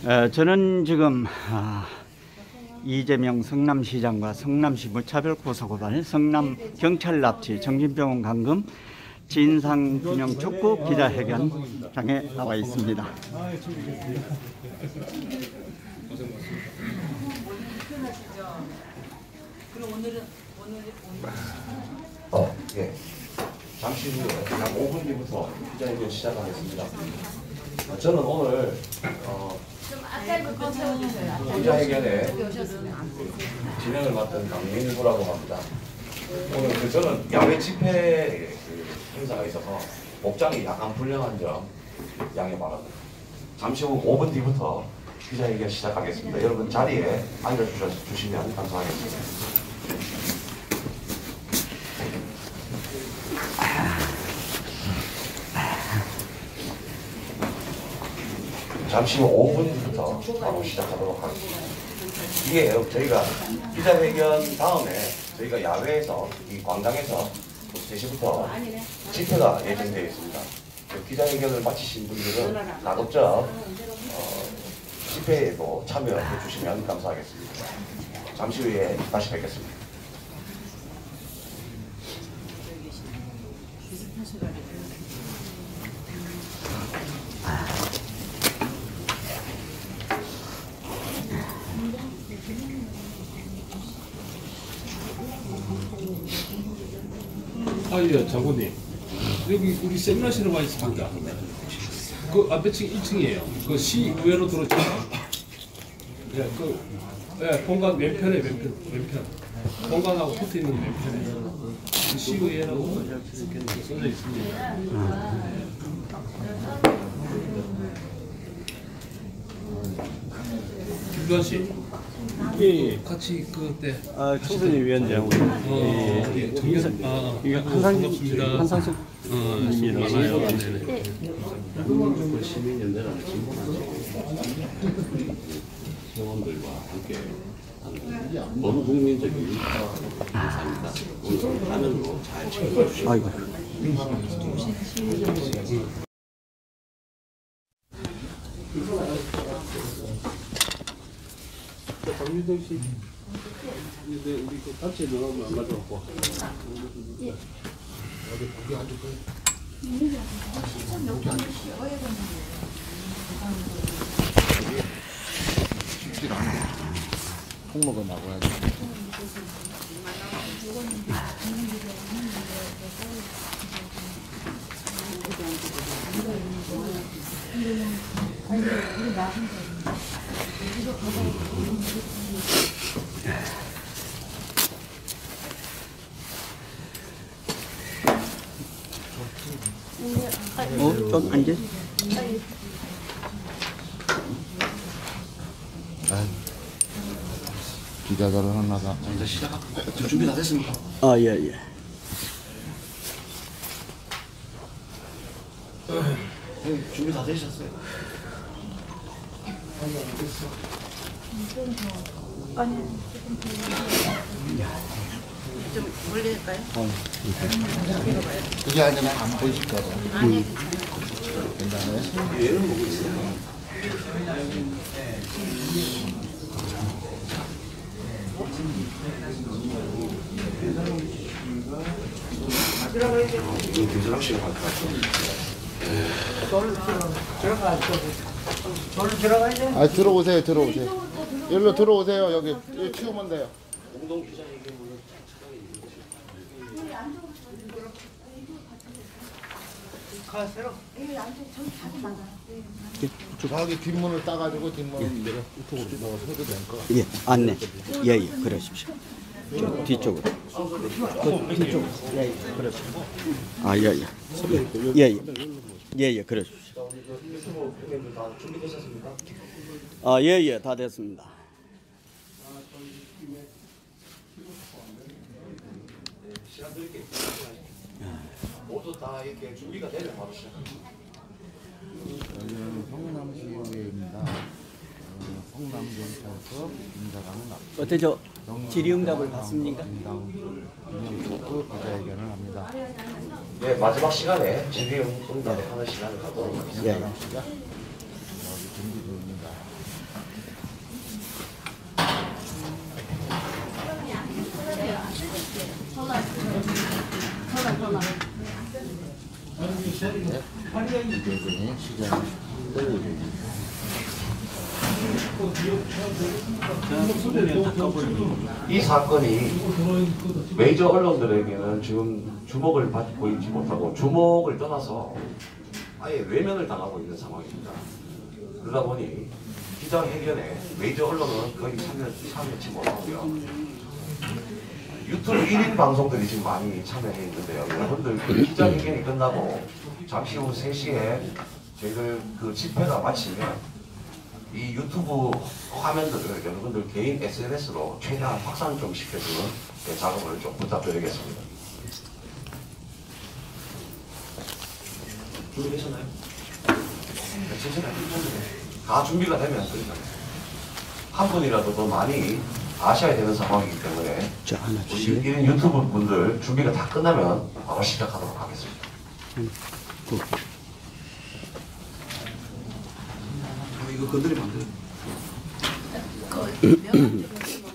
저는 지금 이재명 성남시장과 성남시 무차별 고소고발 성남경찰 납치 정신병원 감금 진상규명 촉구 기자회견장에 나와 있습니다. 예. 잠시 후에 약 5분 뒤부터 기자회견 시작하겠습니다. 저는 오늘 기자회견에 진행을 맡은 강민구라고 합니다. 오늘 저는 야외 집회 행사가 있어서 복장이 약간 불량한 점 양해 바랍니다. 잠시 후 5분 뒤부터 기자회견 시작하겠습니다. 여러분 자리에 앉아주시면 감사하겠습니다. 잠시 후 5분부터 바로 시작하도록 하겠습니다. 이게 저희가 기자회견 다음에 저희가 야외에서 이 광장에서 3시부터 집회가 예정되어 있습니다. 기자회견을 마치신 분들은 가급적 집회에도 참여해 주시면 감사하겠습니다. 잠시 후에 다시 뵙겠습니다. 예, 장군님. 여기 우리 세미나실에 와 있습니다. 그 앞에 층 1층이에요. 그 시의회로 들어오잖아요. 예, 본관 왼편에 왼편. 본관하고 붙어 있는 왼편에 그 시의회라고 써져 있습니다. 김주환 씨. 예. 같이 그때 청소년 위원장 한상식 님이라고 시민연대라는 회원들과 함께 어느 국민적인 행사입니다. 오늘 화면으로 잘 챙겨주시고 박민정 씨, 근데 우리 그 단체 전화면 안 가져왔고. 예. 어디 거기 앉을 거예요? 쉽지 않네. 통로가 나와야 돼. 좀 앉아. 기자들은 하나가 이제 시작할까요? 준비 다 됐습니까? 예. 준비 다 되셨어요? 아니, 좀 멀리 할까요? 그게 아니라 안 보이실 거죠? 괜찮아요? 얘는 보고 있어요. 이거 김선학 씨가 할 것 같아요. 들어오세요. 여기로 들어오세요. 여기 치우면 돼요. 공동 기자회견으로 저기 뒷문을 따가지고 뒷문을 내가 이쪽으로 넣어서도 될 거. 예, 안내. 예, 그러십시오. 저 뒤쪽으로. 뒤쪽으로. 예, 그러십시오. 예, 그러십시오. 유튜브 회견들 다 준비되셨습니까? 예, 다 됐습니다. 시간 드릴게요. 모두 다 이렇게 준비가 되면 바로 시작합니다. 여기는 성남시의회입니다. 성남경찰서 인사관은 어때죠? 질의응답을 받습니까? 촉구 기자회견을 합니다. 네, 마지막 시간에 질의응답을 하는 시간을 갖도록 하겠습니다. 예. 여기 준비 중입니다. 이 사건이 메이저 언론들에게는 지금 주목을 받고 있지 못하고 주목을 떠나서 아예 외면을 당하고 있는 상황입니다. 그러다 보니 기자회견에 메이저 언론은 거의 참여치 못하고요. 유튜브 1인 방송들이 지금 많이 참여해 있는데요. 여러분들 그 기자회견이 끝나고 잠시 후 3시에 저희들 그 집회가 마치면 이 유튜브 화면들을 여러분들 개인 SNS로 최대한 확산 좀 시켜주는 작업을 좀 부탁드리겠습니다. 준비되셨나요? 다 준비가 되면 그러니까 한 분이라도 더 많이 아셔야 되는 상황이기 때문에 저 하나 우리 주실래요? 1인 유튜브 분들 준비가 다 끝나면 바로 시작하도록 하겠습니다. 이거 건드리면 안 돼요.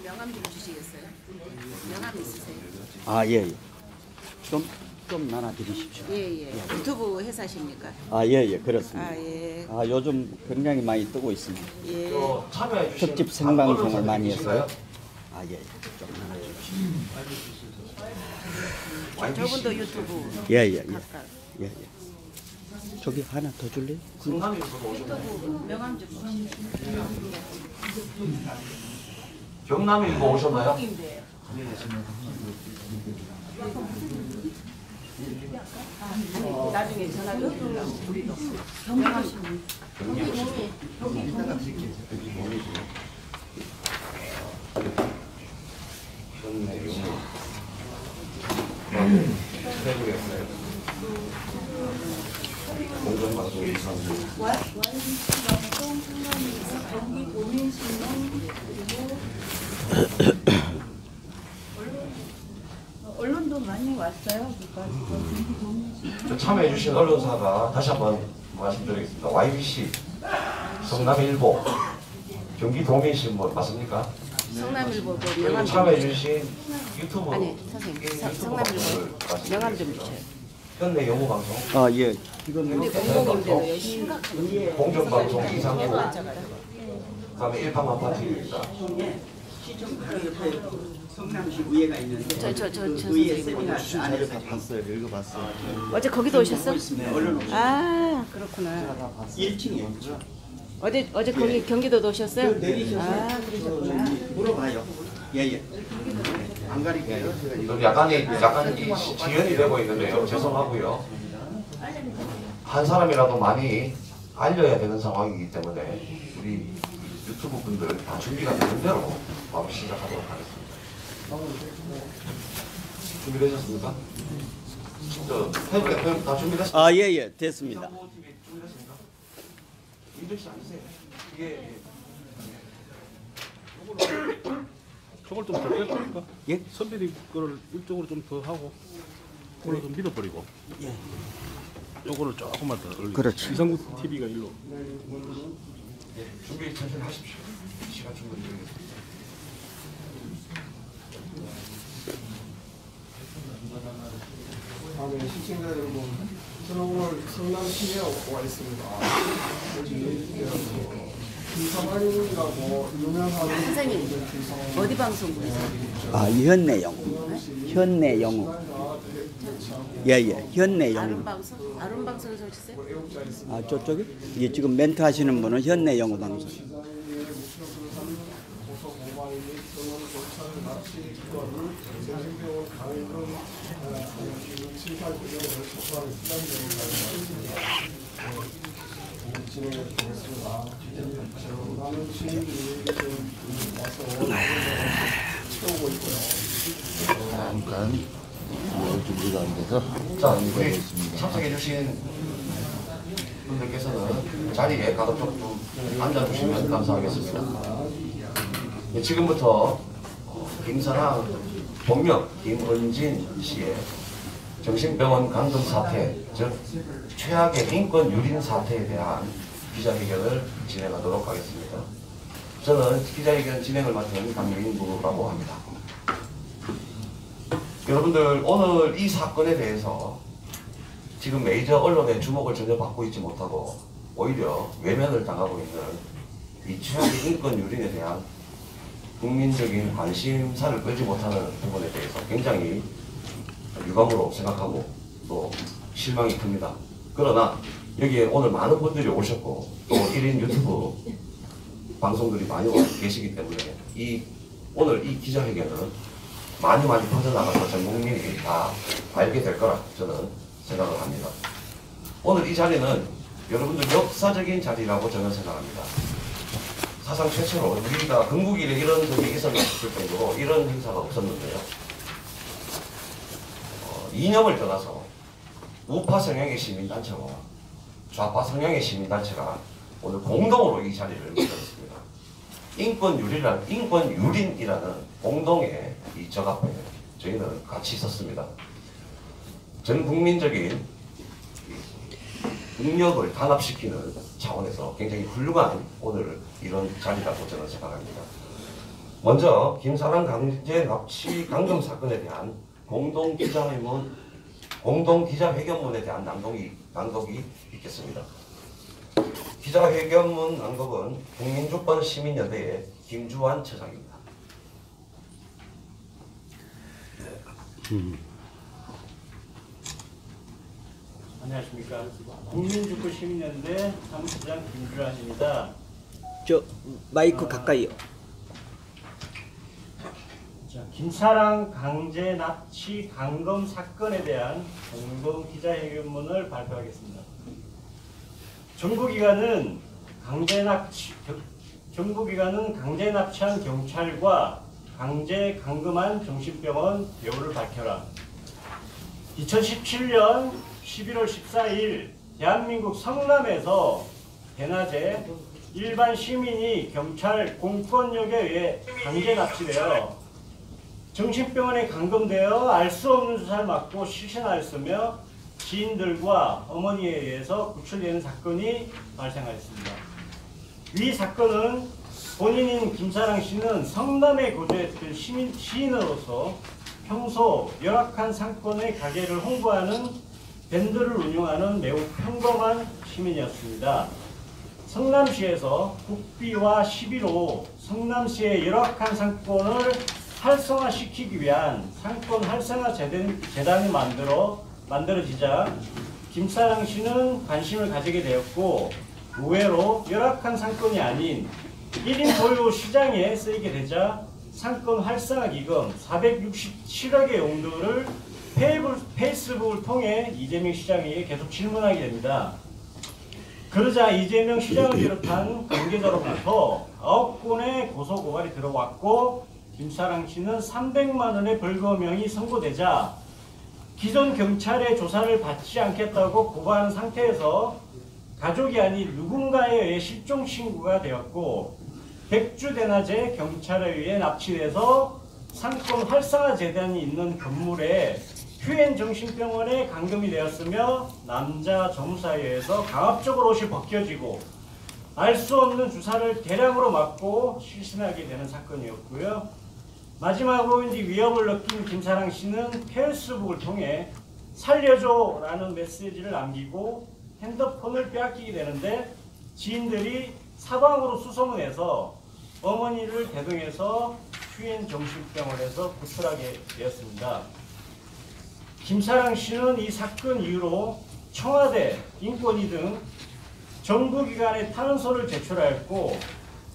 명함 좀 주시겠어요? 명함 있으세요? 아, 예, 예. 좀 나눠드리십시오. 예. 유튜브 회사십니까? 아, 예, 예, 그렇습니다. 아, 예. 아, 요즘 굉장히 많이 뜨고 있습니다. 예. 참여해 주신 특집 생방송을 많이 분들이신가요? 했어요. 아, 예, 좀 나눠주십시오. 저분도 유튜브 예, 예, 예. 각각. 예, 예. 저기 하나 더 줄래요? 성남에서 오셨나요? 유튜브 명함 좀 주시겠어요? 경남에 이거 오셨나요? 나중에 전화 드리려고 우리도 명함 좀. 공정방송 이사님. 언론도 많이 왔어요. 참여해주신 언론사가 다시 한번 말씀드리겠습니다. YBC, 성남일보, 경기도민신문 맞습니까? 성남일보도 그리고 명함 좀. 참여해주신 유튜브 아니 선생님 성남일보 명함 좀 주세요. 현내 영우방송, 아, 예. 우리 공공인데도 심각한 공정방송 이상구, 그다음에 일파만파TV입니다. 성남시 위에가 있는데 저 위에 선생님 세미나 안에서 다 봤어요. 읽어봤어요. 어제 거기도 오셨어? 얼른 아 그렇구나. 1층에 어제 거기 경기도도 오셨어요? 내리셔서 아 그러셨구나. 물어봐요. 예, 예. 안 가릴게요. 약간 이 지연이 되고 있는데요. 죄송하고요. 한 사람이라도 많이 알려야 되는 상황이기 때문에 우리 유튜브 분들 다 준비가 되는 대로 바로 시작하도록 하겠습니다. 준비되셨습니까? 저 태블릿 다 준비됐습니까? 아, 예, 예. 됐습니다. TV 준비됐습니까? 민정 씨 앉으세요. 이게 저걸 좀 더 뺄까? 예? 선배님 거를 이쪽으로 좀 더 하고 그걸 좀 밀어버리고 예. 요거를 조금만 더 올리고 그렇지. 이상구 TV가 일로 준비 천천히 하십시오. 시간 충분히 드리겠습니다. 다음에 시청자 여러분, 저는 오늘 성남시에 와 있습니다. 여기 김사만이라고 유명한 선생님 어디 방송국이세요? 아, 현내 영웅. 예, 예. 현내 영웅. 아름방송? 아름방송에서 오셨어요? 아, 저쪽에? 예, 지금 멘트 하시는 분은 현내 영웅 방송. 잠깐 준비가 안 돼서 자, 우리 참석해주신 분들께서는 자리에 가급적 좀 앉아주시면 감사하겠습니다. 네, 지금부터 김선아, 본명 김은진 씨의 정신병원 감금 사태, 즉 최악의 인권 유린 사태에 대한 기자회견을 진행하도록 하겠습니다. 저는 기자회견 진행을 맡은 강민구라고 합니다. 여러분들 오늘 이 사건에 대해서 지금 메이저 언론의 주목을 전혀 받고 있지 못하고 오히려 외면을 당하고 있는 이 최악의 인권 유린에 대한 국민적인 관심사를 끌지 못하는 부분에 대해서 굉장히 유감으로 생각하고 또 실망이 큽니다. 그러나 여기에 오늘 많은 분들이 오셨고 또 1인 유튜브 방송들이 많이 와 계시기 때문에 오늘 이 기자회견은 많이 퍼져나가서 전 국민이 다 알게 될 거라 저는 생각을 합니다. 오늘 이 자리는 여러분들 역사적인 자리라고 저는 생각합니다. 사상 최초로 우리가 건국 이래 이런 적이 있었을 정도로 이런 행사가 없었는데요. 이념을 떠나서 우파 성향의 시민단체와 좌파 성향의 시민단체가 오늘 공동으로 이 자리를 만들었습니다. 인권유린이라는 공동의 이 적 앞에 저희는 같이 있었습니다. 전 국민적인 능력을 단합시키는 차원에서 굉장히 훌륭한 오늘 이런 자리라고 저는 생각합니다. 먼저 김사랑 강제 납치 강금 사건에 대한 공동 기자회견문에 대한 낭독이 있겠습니다. 기자회견문 낭독은 국민주권 시민연대의 김주환 처장입니다. 안녕하십니까. 국민주권 시민연대 사무처장 김주환입니다. 저 마이크 가까이요. 자, 김사랑 강제 납치 강금 사건에 대한 공동 기자회견문을 발표하겠습니다. 정부기관은 강제 납치한 경찰과 강제 강금한 정신병원 배우를 밝혀라. 2017년 11월 14일 대한민국 성남에서 대낮에 일반 시민이 경찰 공권력에 의해 강제 납치되어 정신병원에 감금되어 알 수 없는 수사를 받고 실신하였으며 지인들과 어머니에 의해서 구출되는 사건이 발생하였습니다. 이 사건은 본인인 김사랑 씨는 성남에 거주했던 시인으로서 평소 열악한 상권의 가게를 홍보하는 밴드를 운영하는 매우 평범한 시민이었습니다. 성남시에서 국비와 11호 성남시의 열악한 상권을 활성화시키기 위한 상권 활성화 재단이 만들어지자 김사랑 씨는 관심을 가지게 되었고 의외로 열악한 상권이 아닌 1인 보유 시장에 쓰이게 되자 상권 활성화 기금 467억의 용도를 페이스북을 통해 이재명 시장에게 계속 질문하게 됩니다. 그러자 이재명 시장을 비롯한 관계자로부터 9건의 고소고발이 들어왔고 김사랑 씨는 300만 원의 벌금형이 선고되자 기존 경찰의 조사를 받지 않겠다고 고발하는 상태에서 가족이 아닌 누군가에 의해 실종 신고가 되었고 백주 대낮에 경찰에 의해 납치돼서 상권 활성화 재단이 있는 건물에 휴엔 정신병원에 감금이 되었으며 남자 전무사에 의해서 강압적으로 옷이 벗겨지고 알 수 없는 주사를 대량으로 맞고 실신하게 되는 사건이었고요. 마지막으로 이제 위협을 느낀 김사랑 씨는 페이스북을 통해 살려줘 라는 메시지를 남기고 핸드폰을 빼앗기게 되는데 지인들이 사방으로 수소문해서 어머니를 대동해서 휴엔 정신병원에서 구출하게 되었습니다. 김사랑 씨는 이 사건 이후로 청와대, 인권위 등 정부기관에 탄원서를 제출하였고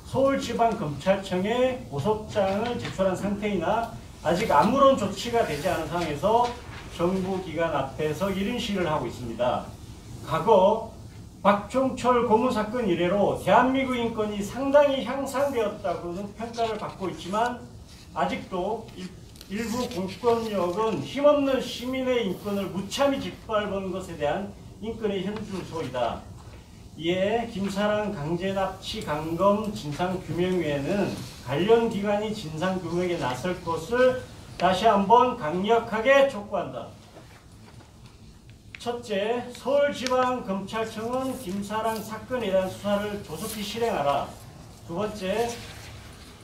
서울지방검찰청에 고소장을 제출한 상태이나 아직 아무런 조치가 되지 않은 상황에서 정부기관 앞에서 이런 시위를 하고 있습니다. 과거 박종철 고문 사건 이래로 대한민국 인권이 상당히 향상되었다고는 평가를 받고 있지만 아직도 일부 공권력은 힘없는 시민의 인권을 무참히 짓밟은 것에 대한 인권의 현주소이다. 이에 김사랑 강제납치 강금 진상규명위에는 관련 기관이 진상규명에 나설 것을 다시 한번 강력하게 촉구한다. 첫째, 서울지방검찰청은 김사랑 사건에 대한 수사를 조속히 실행하라. 두 번째,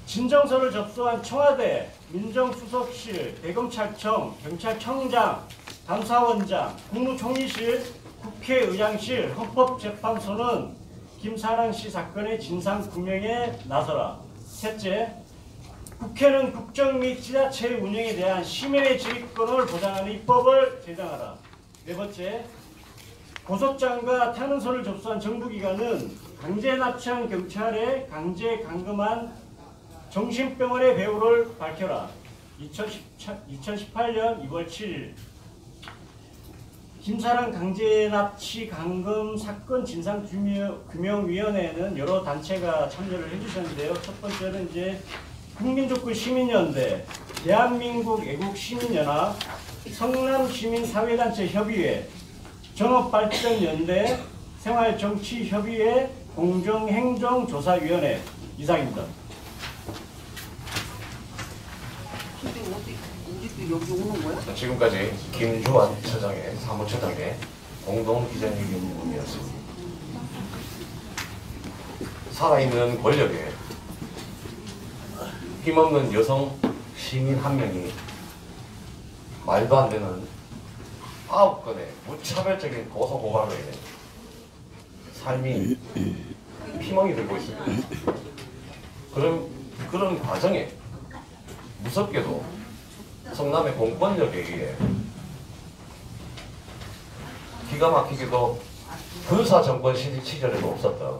진정서를 접수한 청와대, 민정수석실, 대검찰청, 경찰청장, 감사원장, 국무총리실, 국회의장실, 헌법재판소는 김사랑 씨 사건의 진상규명에 나서라. 셋째, 국회는 국정 및 지자체 운영에 대한 시민의 지휘권을 보장하는 입법을 제정하라. 네 번째, 고소장과 탄원서를 접수한 정부기관은 강제 납치한 경찰에 강제 감금한 정신병원의 배후를 밝혀라. 2018년 2월 7일 김사랑 강제 납치 감금 사건 진상규명위원회에는 여러 단체가 참여를 해주셨는데요. 첫 번째는 이제 국민족구 시민연대, 대한민국 애국시민연합, 성남시민사회단체 협의회, 전업발전연대, 생활정치협의회, 공정행정조사위원회 이상입니다. 지금까지 김주환 처장의 사무처장의 공동 기자회견이었습니다. 살아있는 권력에 힘없는 여성 시민 한 명이 말도 안 되는 9건의 무차별적인 고소 고발로 인해 삶이 피멍이 들고 있습니다. 그런 과정에 무섭게도 성남의 공권력에 의해 기가 막히게도 군사 정권 시절에도 없었던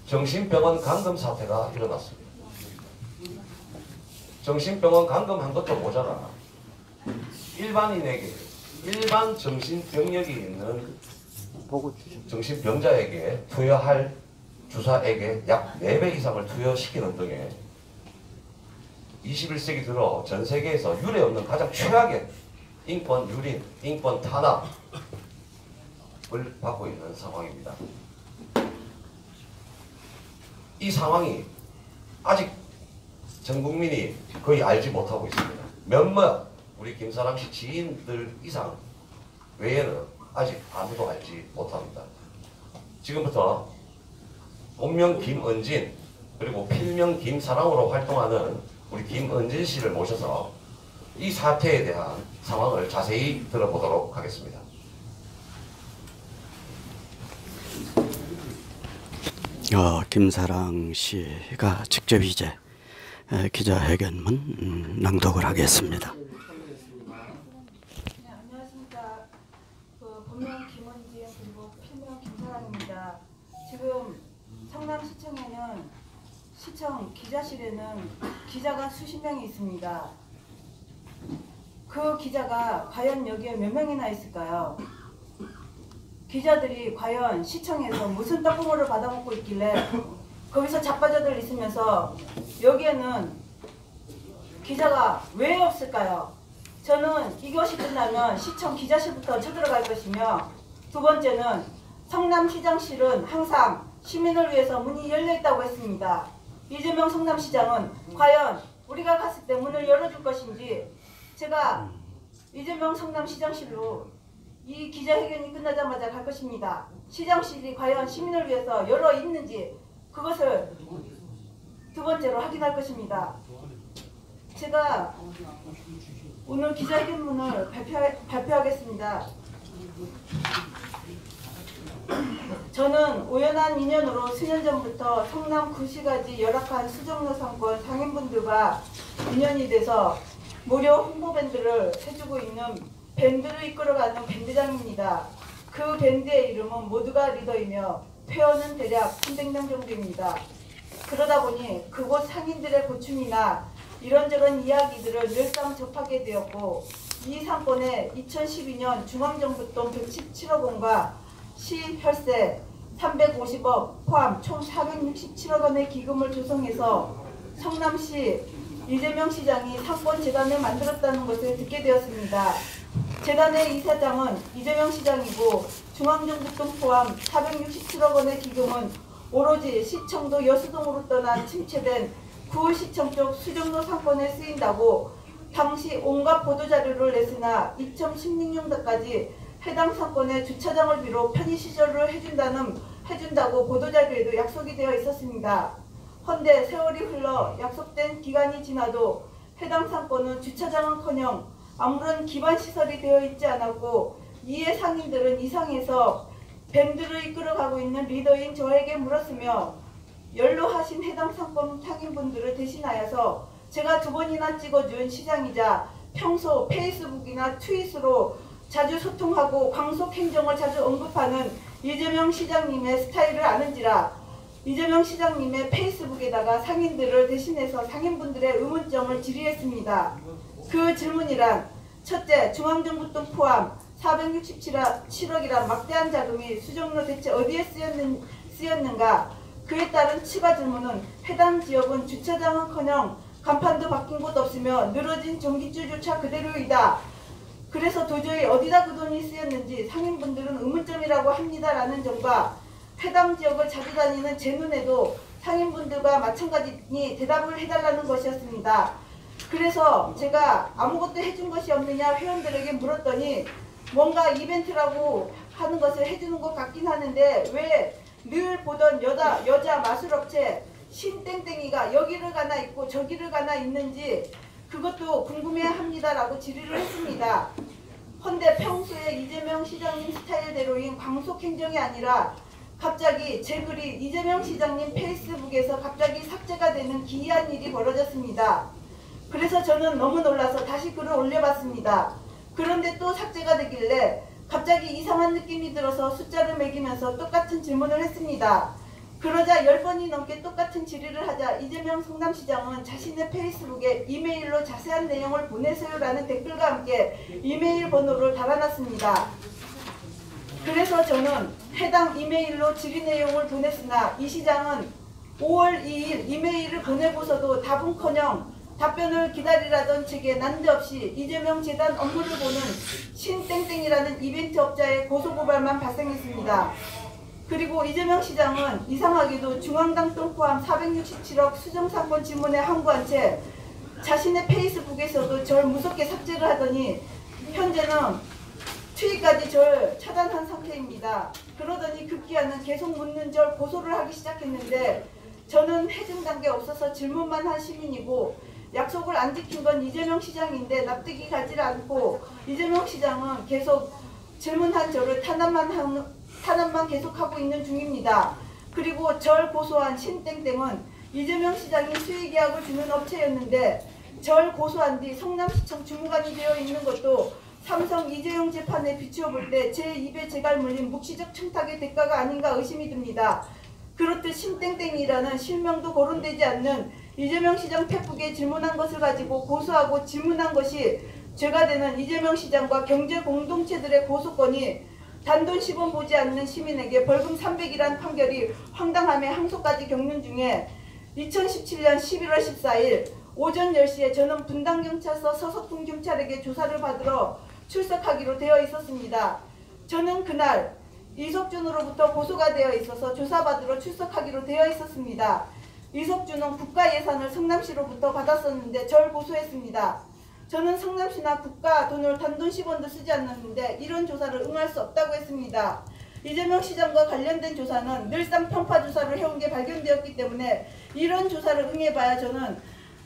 정신병원 감금 사태가 일어났습니다. 정신병원 감금한 것도 모자라 일반인에게, 일반 정신병력이 있는 정신병자에게 투여할 주사액의 약 4배 이상을 투여시키는 등의 21세기 들어 전 세계에서 유례 없는 가장 최악의 인권 유린, 인권 탄압을 받고 있는 상황입니다. 이 상황이 아직 전 국민이 거의 알지 못하고 있습니다. 몇몇 우리 김사랑 씨 지인들 이상 외에는 아직 아무도 알지 못합니다. 지금부터 본명 김은진 그리고 필명 김사랑으로 활동하는 우리 김은진 씨를 모셔서 이 사태에 대한 상황을 자세히 들어보도록 하겠습니다. 김사랑 씨가 직접 이제 기자회견문 낭독을 하겠습니다. 네, 안녕하십니까. 본명 김은진 그리고 필명 김사랑입니다. 지금 성남시청에는 시청 기자실에는 기자가 수십 명이 있습니다. 그 기자가 과연 여기에 몇 명이나 있을까요? 기자들이 과연 시청에서 무슨 떡국물을 받아먹고 있길래 거기서 자빠져들 있으면서 여기에는 기자가 왜 없을까요? 저는 이것이 끝나면 시청 기자실부터 쳐들어갈 것이며, 두 번째는 성남시장실은 항상 시민을 위해서 문이 열려있다고 했습니다. 이재명 성남시장은 과연 우리가 갔을 때 문을 열어줄 것인지, 제가 이재명 성남시장실로 이 기자회견이 끝나자마자 갈 것입니다. 시장실이 과연 시민을 위해서 열어 있는지 그것을 두 번째로 확인할 것입니다. 제가 오늘 기자회견문을 발표하겠습니다. 저는 우연한 인연으로 수년 전부터 성남 구시가지 열악한 수정로 상권 상인분들과 인연이 돼서 무료 홍보밴드를 해주고 있는 밴드를 이끌어가는 밴드장입니다. 그 밴드의 이름은 모두가 리더이며 회원은 대략 300명 정도입니다. 그러다 보니 그곳 상인들의 고충이나 이런저런 이야기들을 늘상 접하게 되었고, 이 상권에 2012년 중앙정부돈 117억 원과 시 혈세 350억 포함 총 467억 원의 기금을 조성해서 성남시 이재명 시장이 상권 재단을 만들었다는 것을 듣게 되었습니다. 재단의 이사장은 이재명 시장이고 중앙정부돈 포함 467억 원의 기금은 오로지 시청도 여수동으로 떠난 침체된 구시청 쪽 수정로 상권에 쓰인다고 당시 온갖 보도자료를 냈으나 2016년도까지 해당 상권에 주차장을 비롯 편의시설을 해준다고 보도자료에도 약속이 되어 있었습니다. 헌데 세월이 흘러 약속된 기간이 지나도 해당 상권은 주차장은커녕 아무런 기반시설이 되어 있지 않았고, 이에 상인들은 이상해서 밴드를 이끌어가고 있는 리더인 저에게 물었으며, 연로하신 해당 상권 상인분들을 대신하여서 제가 2번이나 찍어준 시장이자 평소 페이스북이나 트윗으로 자주 소통하고 광속행정을 자주 언급하는 이재명 시장님의 스타일을 아는지라 이재명 시장님의 페이스북에다가 상인들을 대신해서 상인분들의 의문점을 질의했습니다. 그 질문이란, 첫째, 중앙정부 돈 포함 467억이란 막대한 자금이 수정로 대체 어디에 쓰였는가? 그에 따른 추가 질문은, 해당 지역은 주차장은커녕 간판도 바뀐 곳 없으며 늘어진 전기줄조차 그대로이다. 그래서 도저히 어디다 그 돈이 쓰였는지 상인분들은 의문점이라고 합니다라는 점과, 해당 지역을 자주 다니는 제 눈에도 상인분들과 마찬가지니 대답을 해달라는 것이었습니다. 그래서 제가 아무것도 해준 것이 없느냐 회원들에게 물었더니, 뭔가 이벤트라고 하는 것을 해주는 것 같긴 하는데 왜 늘 보던 여자 마술업체 신땡땡이가 여기를 가나 있고 저기를 가나 있는지 그것도 궁금해합니다라고 질의를 했습니다. 헌데 평소에 이재명 시장님 스타일대로인 광속행정이 아니라 갑자기 제 글이 이재명 시장님 페이스북에서 갑자기 삭제가 되는 기이한 일이 벌어졌습니다. 그래서 저는 너무 놀라서 다시 글을 올려봤습니다. 그런데 또 삭제가 되길래 갑자기 이상한 느낌이 들어서 숫자를 매기면서 똑같은 질문을 했습니다. 그러자 10번이 넘게 똑같은 질의를 하자 이재명 성남시장은 자신의 페이스북에 이메일로 자세한 내용을 보내세요라는 댓글과 함께 이메일 번호를 달아놨습니다. 그래서 저는 해당 이메일로 질의 내용을 보냈으나 이 시장은 5월 2일 이메일을 보내고서도 답은커녕 답변을 기다리라던 제게 난데없이 이재명 재단 업무를 보는 신땡땡이라는 이벤트 업자의 고소고발만 발생했습니다. 그리고 이재명 시장은 이상하게도 중앙당 돈 포함 467억 수정사건 질문에 항구한 채 자신의 페이스북에서도 절 무섭게 삭제를 하더니 현재는 트윗까지 절 차단한 상태입니다. 그러더니 급기야는 계속 묻는 절 고소를 하기 시작했는데, 저는 해준 단계 없어서 질문만 한 시민이고 약속을 안 지킨 건 이재명 시장인데 납득이 가지 않고 이재명 시장은 계속 질문한 저를 탄압만 계속하고 있는 중입니다. 그리고 절 고소한 신땡땡은 이재명 시장이 수의계약을 주는 업체였는데 절 고소한 뒤 성남시청 주무관이 되어 있는 것도 삼성 이재용 재판에 비추어 볼 때 제 입에 재갈 물린 묵시적 청탁의 대가가 아닌가 의심이 듭니다. 그렇듯 신땡땡이라는 실명도 거론되지 않는 이재명 시장 페북에 질문한 것을 가지고 고소하고 질문한 것이 죄가 되는 이재명 시장과 경제 공동체들의 고소권이 단돈 10원 보지 않는 시민에게 벌금 300이란 판결이 황당함에 항소까지 겪는 중에 2017년 11월 14일 오전 10시에 저는 분당경찰서 서석훈 경찰에게 조사를 받으러 출석하기로 되어 있었습니다. 저는 그날 이석준으로부터 고소가 되어 있어서 조사받으러 출석하기로 되어 있었습니다. 이석준은 국가 예산을 성남시로부터 받았었는데 절 고소했습니다. 저는 성남시나 국가 돈을 단돈 10원도 쓰지 않았는데 이런 조사를 응할 수 없다고 했습니다. 이재명 시장과 관련된 조사는 늘상 편파 조사를 해온 게 발견되었기 때문에 이런 조사를 응해봐야 저는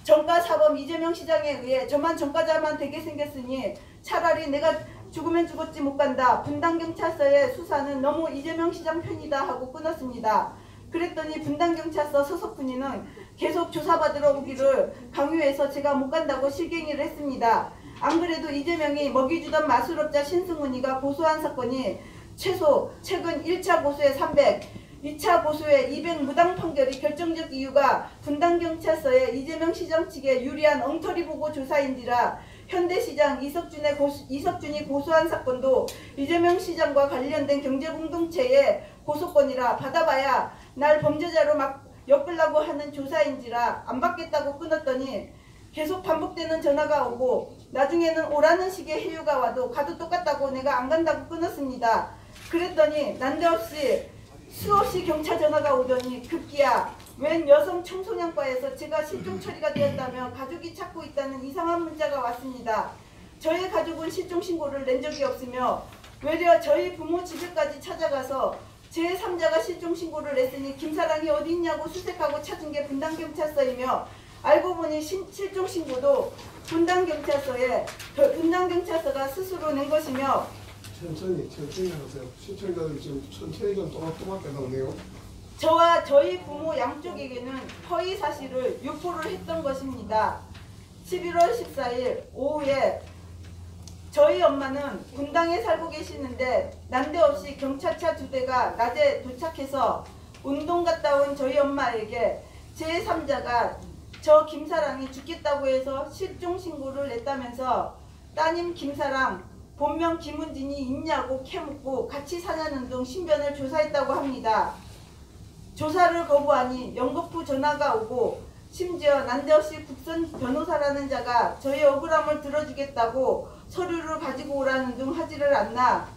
정가사범 이재명 시장에 의해 저만 정가자만 되게 생겼으니 차라리 내가 죽으면 죽었지 못 간다. 분당경찰서의 수사는 너무 이재명 시장 편이다 하고 끊었습니다. 그랬더니 분당경찰서 서석훈이는 계속 조사받으러 오기를 강요해서 제가 못 간다고 실갱이를 했습니다. 안 그래도 이재명이 먹이 주던 마술업자 신승훈이가 고소한 사건이 최소 최근 1차 고소에 300, 2차 고소에 200 무당 판결이 결정적 이유가 분당경찰서에 이재명 시장 측에 유리한 엉터리 보고 조사인지라 현대시장 이석준이 고소한 사건도 이재명 시장과 관련된 경제공동체의 고소권이라 받아봐야 날 범죄자로 막 엮으려고 하는 조사인지라 안 받겠다고 끊었더니 계속 반복되는 전화가 오고 나중에는 오라는 식의 해유가 와도 가도 똑같다고 내가 안 간다고 끊었습니다. 그랬더니 난데없이 수없이 경찰 전화가 오더니 급기야 웬 여성 청소년과에서 제가 실종 처리가 되었다며 가족이 찾고 있다는 이상한 문자가 왔습니다. 저희 가족은 실종 신고를 낸 적이 없으며 외려 저희 부모 집에까지 찾아가서 제3자가 실종신고를 냈으니 김사랑이 어디 있냐고 수색하고 찾은 게 분당경찰서이며 알고 보니 실종신고도 분당경찰서가 스스로 낸 것이며 천천히 하세요. 시청자들이 지금 천천히 좀 또박또박 나오네요. 저와 저희 부모 양쪽에게는 허위 사실을 유포를 했던 것입니다. 11월 14일 오후에 저희 엄마는 분당에 살고 계시는데 난데없이 경찰차 2대가 낮에 도착해서 운동 갔다 온 저희 엄마에게 제3자가 저 김사랑이 죽겠다고 해서 실종신고를 냈다면서 따님 김사랑 본명 김은진이 있냐고 캐묻고 같이 사냐는 등 신변을 조사했다고 합니다. 조사를 거부하니 연거푸 전화가 오고 심지어 난데없이 국선 변호사라는 자가 저희 억울함을 들어주겠다고 서류를 가지고 오라는 등 하지를 않나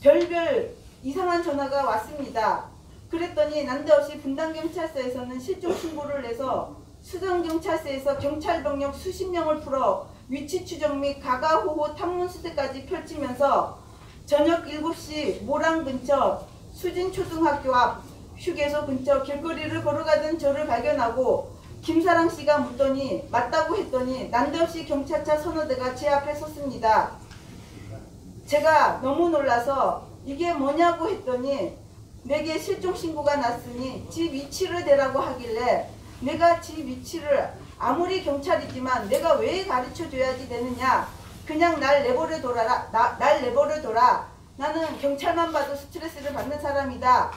별별 이상한 전화가 왔습니다. 그랬더니 난데없이 분당경찰서에서는 실종신고를 내서 수정경찰서에서 경찰병력 수십 명을 풀어 위치 추적 및 가가호호 탐문 수색까지 펼치면서 저녁 7시 모랑 근처 수진초등학교 앞 휴게소 근처 길거리를 걸어가던 저를 발견하고 김사랑 씨가 묻더니 맞다고 했더니 난데없이 경찰차 서너 대가 제 앞에 섰습니다. 제가 너무 놀라서 이게 뭐냐고 했더니 내게 실종신고가 났으니 집 위치를 대라고 하길래 내가 집 위치를 아무리 경찰이지만 내가 왜 가르쳐줘야지 되느냐. 그냥 날 내버려 둬라. 나는 경찰만 봐도 스트레스를 받는 사람이다.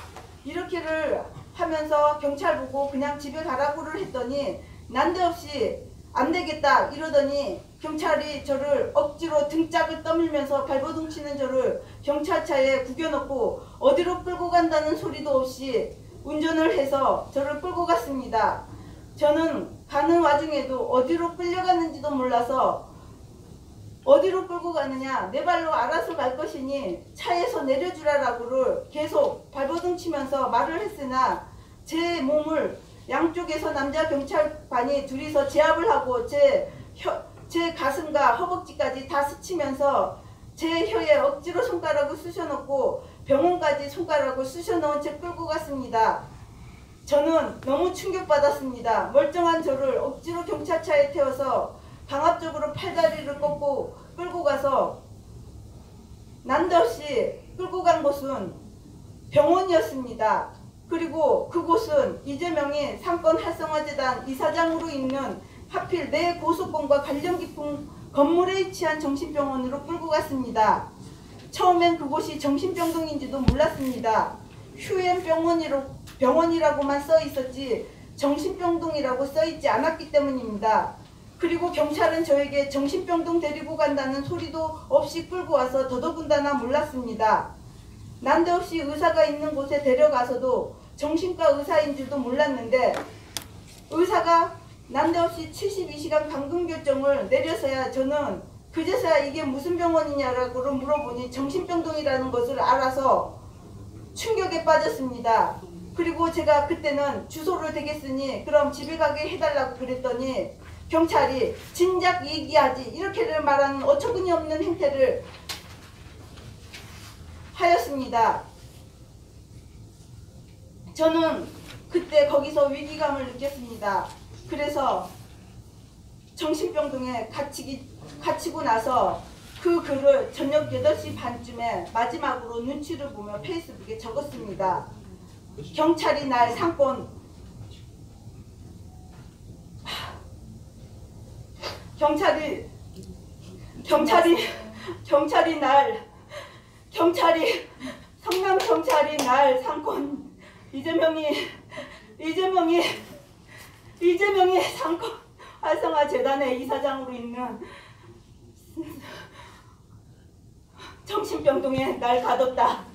이렇게를 하면서 경찰 보고 그냥 집에 가라고를 했더니 난데없이 안 되겠다 이러더니 경찰이 저를 억지로 등짝을 떠밀면서 발버둥 치는 저를 경찰차에 구겨넣고 어디로 끌고 간다는 소리도 없이 운전을 해서 저를 끌고 갔습니다. 저는 가는 와중에도 어디로 끌려갔는지도 몰라서 어디로 끌고 가느냐 내 발로 알아서 갈 것이니 차에서 내려주라라고를 계속 발버둥 치면서 말을 했으나 제 몸을 양쪽에서 남자 경찰관이 둘이서 제압을 하고 제 가슴과 허벅지까지 다 스치면서 제 혀에 억지로 손가락을 쑤셔넣고 병원까지 손가락을 쑤셔넣은 채 끌고 갔습니다. 저는 너무 충격받았습니다. 멀쩡한 저를 억지로 경찰차에 태워서 강압적으로 팔다리를 꺾고 끌고 가서 난데없이 끌고 간 곳은 병원이었습니다. 그리고 그곳은 이재명이 상권 활성화재단 이사장으로 있는 하필 내 고소권과 관련 깊은 건물에 위치한 정신병원으로 끌고 갔습니다. 처음엔 그곳이 정신병동인지도 몰랐습니다. 휴엔 병원이라고만 써 있었지 정신병동이라고 써 있지 않았기 때문입니다. 그리고 경찰은 저에게 정신병동 데리고 간다는 소리도 없이 끌고 와서 더더군다나 몰랐습니다. 난데없이 의사가 있는 곳에 데려가서도 정신과 의사인 줄도 몰랐는데 의사가 난데없이 72시간 감금 결정을 내려서야 저는 그제서야 이게 무슨 병원이냐라고 물어보니 정신병동이라는 것을 알아서 충격에 빠졌습니다. 그리고 제가 그때는 주소를 대겠으니 그럼 집에 가게 해달라고 그랬더니 경찰이 진작 얘기하지 이렇게를 말하는 어처구니 없는 행태를 하였습니다. 저는 그때 거기서 위기감을 느꼈습니다. 그래서 정신병동에 갇히고 나서 그 글을 저녁 8시 반쯤에 마지막으로 눈치를 보며 페이스북에 적었습니다. 경찰이 날 성남 경찰이 날 상권 이재명이 상권 활성화 재단의 이사장으로 있는 정신병동에 날 가뒀다.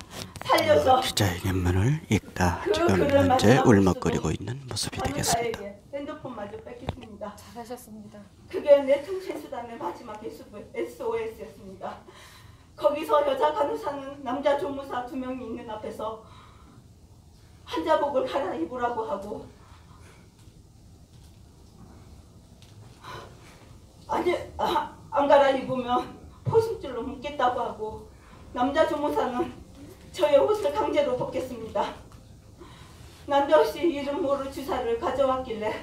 살려서 기자회견문을 읽다 그 지금 글을 현재 마지막으로 울먹거리고 있는 모습이 되겠습니다. 핸드폰마저 뺏겼습니다. 잘하셨습니다. 그게 내 통신수단의 마지막 SOS였습니다. 거기서 여자 간호사는 남자 조무사 2명이 있는 앞에서 환자복을 갈아입으라고 하고 안 갈아입으면 포승줄로 묶겠다고 하고 남자 조무사는 저의 옷을 강제로 벗겼습니다. 난데없이 이름 모를 주사를 가져왔길래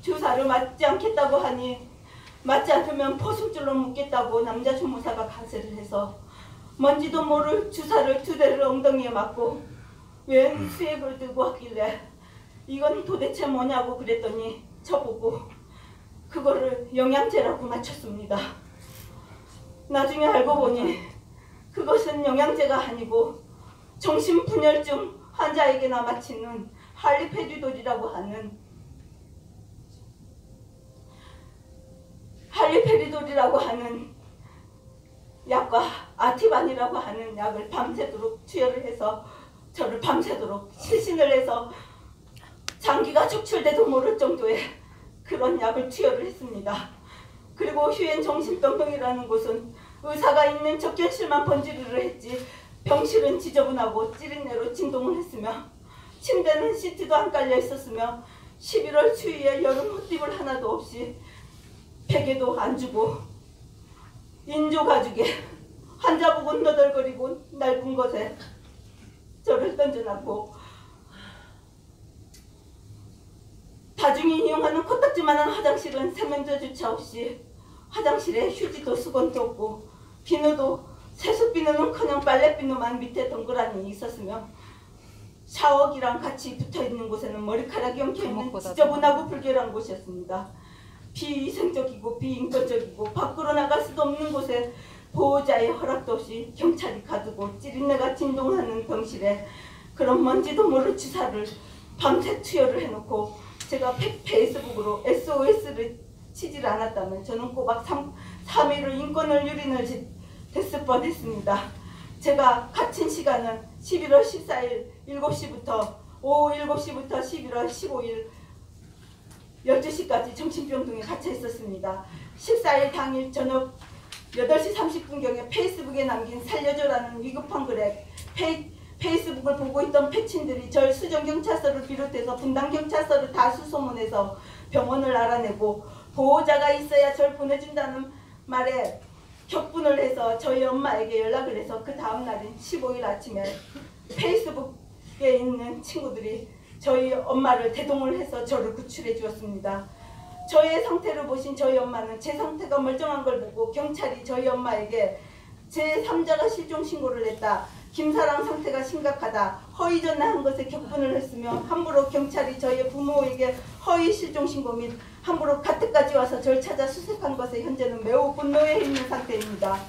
주사를 맞지 않겠다고 하니 맞지 않으면 포승줄로 묶겠다고 남자 주무사가 가세를 해서 뭔지도 모를 주사를 2대를 엉덩이에 맞고 웬 수액을 들고 왔길래 이건 도대체 뭐냐고 그랬더니 저보고 그거를 영양제라고 맞췄습니다. 나중에 알고 보니 그것은 영양제가 아니고 정신분열증 환자에게나 맞히는 할리페리돌이라고 하는 약과 아티반이라고 하는 약을 밤새도록 투여를 해서 저를 밤새도록 실신을 해서 장기가 축출돼도 모를 정도의 그런 약을 투여를 했습니다. 그리고 휴엔 정신병동이라는 곳은 의사가 있는 접견실만 번지르르 했지 병실은 지저분하고 찌린내로 진동을 했으며 침대는 시트도 안 깔려 있었으며 11월 추위에 여름 옷입을 하나도 없이 베개도 안 주고 인조 가죽에 환자복은 너덜거리고 낡은 것에 저를 던져놨고 다중이 이용하는 코딱지만한 화장실은 세면대조차 없이 화장실에 휴지도 수건도 없고 비누도 세수비누는커녕 빨래비누만 밑에 덩그러니 있었으며 샤워기랑 같이 붙어있는 곳에는 머리카락이 엉켜있는 지저분하고 불결한 곳이었습니다. 비위생적이고 비인권적이고 밖으로 나갈 수도 없는 곳에 보호자의 허락도 없이 경찰이 가두고 찌린내가 진동하는 병실에 그런 뭔지도 모를 주사를 밤새 투여를 해놓고 제가 페이스북으로 SOS를 치질 않았다면 저는 꼬박 3일을 인권을 유린을 됐을 뻔했습니다. 제가 갇힌 시간은 11월 14일 7시부터 오후 7시부터 11월 15일 12시까지 정신병동에 갇혀 있었습니다. 14일 당일 저녁 8시 30분경에 페이스북에 남긴 살려줘라는 위급한 글에 페이스북을 보고 있던 패친들이 절 수정경찰서를 비롯해서 분당경찰서를 다 수소문해서 병원을 알아내고 보호자가 있어야 절 보내준다는 말에 격분을 해서 저희 엄마에게 연락을 해서 그 다음 날인 15일 아침에 페이스북에 있는 친구들이 저희 엄마를 대동을 해서 저를 구출해 주었습니다. 저의 상태를 보신 저희 엄마는 제 상태가 멀쩡한 걸 보고 경찰이 저희 엄마에게 제3자가 실종 신고를 했다. 김사랑 상태가 심각하다. 허위 전화한 것에 격분을 했으며 함부로 경찰이 저희 부모에게 허위 실종 신고 및 함부로 가택까지 와서 절 찾아 수색한 것에 현재는 매우 분노해 있는 상태입니다.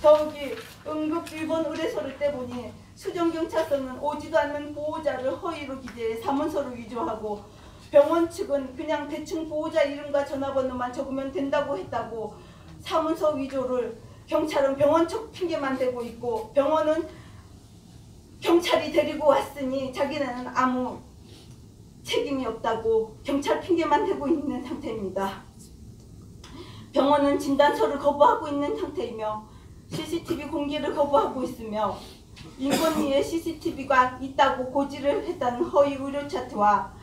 더욱이 응급 일본 의뢰서를 떼보니 수정경찰서는 오지도 않는 보호자를 허위로 기재해 사문서를 위조하고 병원 측은 그냥 대충 보호자 이름과 전화번호만 적으면 된다고 했다고 사문서 위조를 경찰은 병원 측 핑계만 대고 있고 병원은 경찰이 데리고 왔으니 자기네는 아무 책임이 없다고 경찰 핑계만 대고 있는 상태입니다. 병원은 진단서를 거부하고 있는 상태이며 CCTV 공개를 거부하고 있으며 인권위에 CCTV가 있다고 고지를 했다는 허위 의료 차트와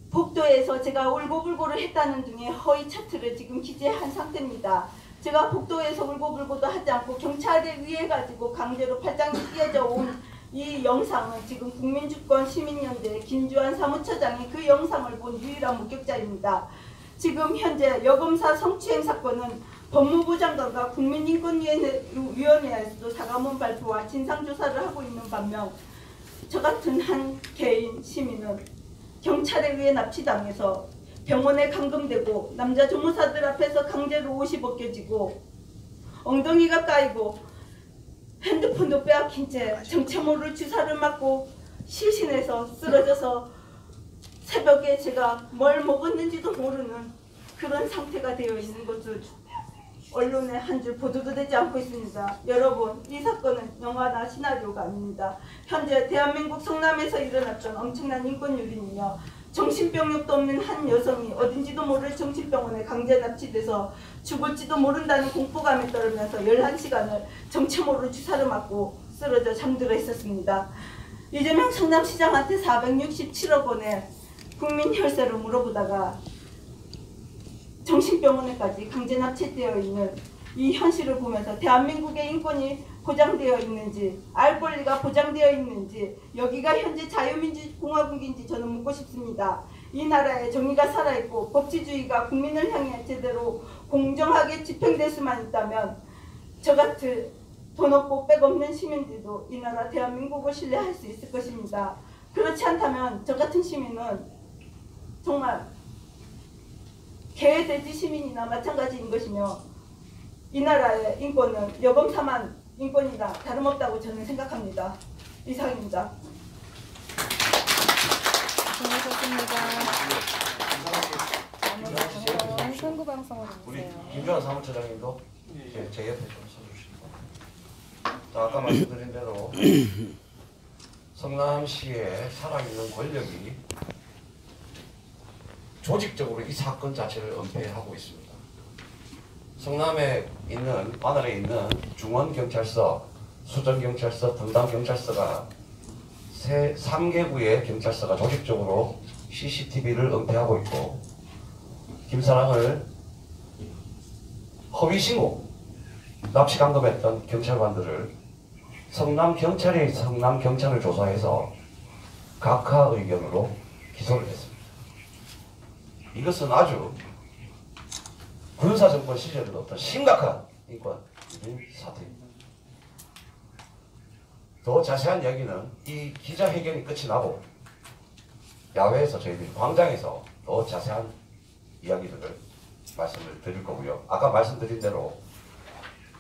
복도에서 제가 울고불고를 했다는 등의 허위 차트를 지금 기재한 상태입니다. 제가 복도에서 울고불고도 하지 않고 경찰에 의해 가지고 강제로 팔짱이 끼어져 온 이 영상은 지금 국민주권시민연대 김주환 사무처장이 그 영상을 본 유일한 목격자입니다. 지금 현재 여검사 성추행 사건은 법무부 장관과 국민인권위원회에서도 사과문 발표와 진상조사를 하고 있는 반면 저 같은 한 개인 시민은 경찰에 의해 납치당해서 병원에 감금되고 남자 조무사들 앞에서 강제로 옷이 벗겨지고 엉덩이가 까이고 핸드폰도 빼앗긴 채 정체 모를 주사를 맞고 실신해서 쓰러져서 새벽에 제가 뭘 먹었는지도 모르는 그런 상태가 되어 있는 것을 언론에 한 줄 보도도 되지 않고 있습니다. 여러분, 이 사건은 영화나 시나리오가 아닙니다. 현재 대한민국 성남에서 일어났던 엄청난 인권유린이며 정신병력도 없는 한 여성이 어딘지도 모를 정신병원에 강제 납치돼서 죽을지도 모른다는 공포감에 떨면서 11시간을 정체 모를 주사를 맞고 쓰러져 잠들어 있었습니다. 이재명 성남시장한테 467억 원의 국민 혈세를 물어보다가 정신병원에까지 강제 납치되어 있는 이 현실을 보면서 대한민국의 인권이 보장되어 있는지, 알 권리가 보장되어 있는지, 여기가 현재 자유민주공화국인지 저는 묻고 싶습니다. 이 나라에 정의가 살아있고 법치주의가 국민을 향해 제대로 공정하게 집행될 수만 있다면 저같은 돈 없고 백 없는 시민들도 이 나라 대한민국을 신뢰할 수 있을 것입니다. 그렇지 않다면 저같은 시민은 정말 개, 돼지 시민이나 마찬가지인 것이며 이 나라의 인권은 여검사만 인권이나 다름없다고 저는 생각합니다. 이상입니다. 수고하셨습니다. 선거방송으로 우리 주세요. 김주환 사무처장님도 제 옆에 좀 서주시고. 자, 아까 말씀드린 대로 성남시에 살아있는 권력이 조직적으로 이 사건 자체를 은폐하고 있습니다. 성남에 있는, 관할에 있는 중원경찰서, 수정경찰서, 분당경찰서가 3개구의 경찰서가 조직적으로 CCTV를 은폐하고 있고, 김사랑을 허위신고, 납치 감금했던 경찰관들을 성남경찰을 조사해서 각하 의견으로 기소를 했습니다. 이것은 아주 군사정권 시절에도 어떤 심각한 인권 유린 사태입니다. 더 자세한 이야기는 이 기자회견이 끝이 나고 야외에서 저희들이 광장에서 더 자세한 이야기들을 말씀을 드릴 거고요. 아까 말씀드린 대로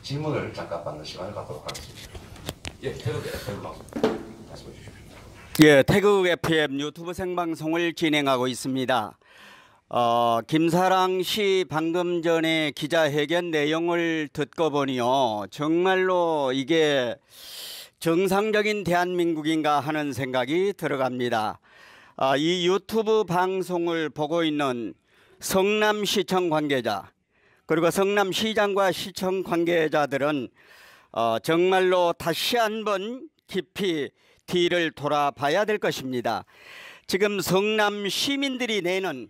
질문을 잠깐 받는 시간을 갖도록 하겠습니다. 예, 태극 FM 말씀해 주십시오. 예, 태극 FM 유튜브 생방송을 진행하고 있습니다. 김사랑 씨 방금 전에 기자회견 내용을 듣고 보니요, 정말로 이게 정상적인 대한민국인가 하는 생각이 들어갑니다. 이 유튜브 방송을 보고 있는 성남시청 관계자, 그리고 성남시장과 시청 관계자들은 정말로 다시 한번 깊이 뒤를 돌아봐야 될 것입니다. 지금 성남 시민들이 내는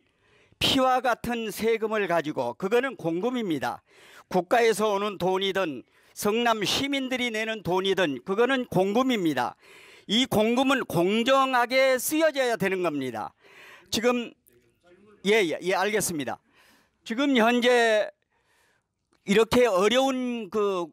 피와 같은 세금을 가지고, 그거는 공금입니다. 국가에서 오는 돈이든 성남 시민들이 내는 돈이든 그거는 공금입니다. 이 공금은 공정하게 쓰여져야 되는 겁니다. 지금 예, 알겠습니다. 지금 현재 이렇게 어려운 그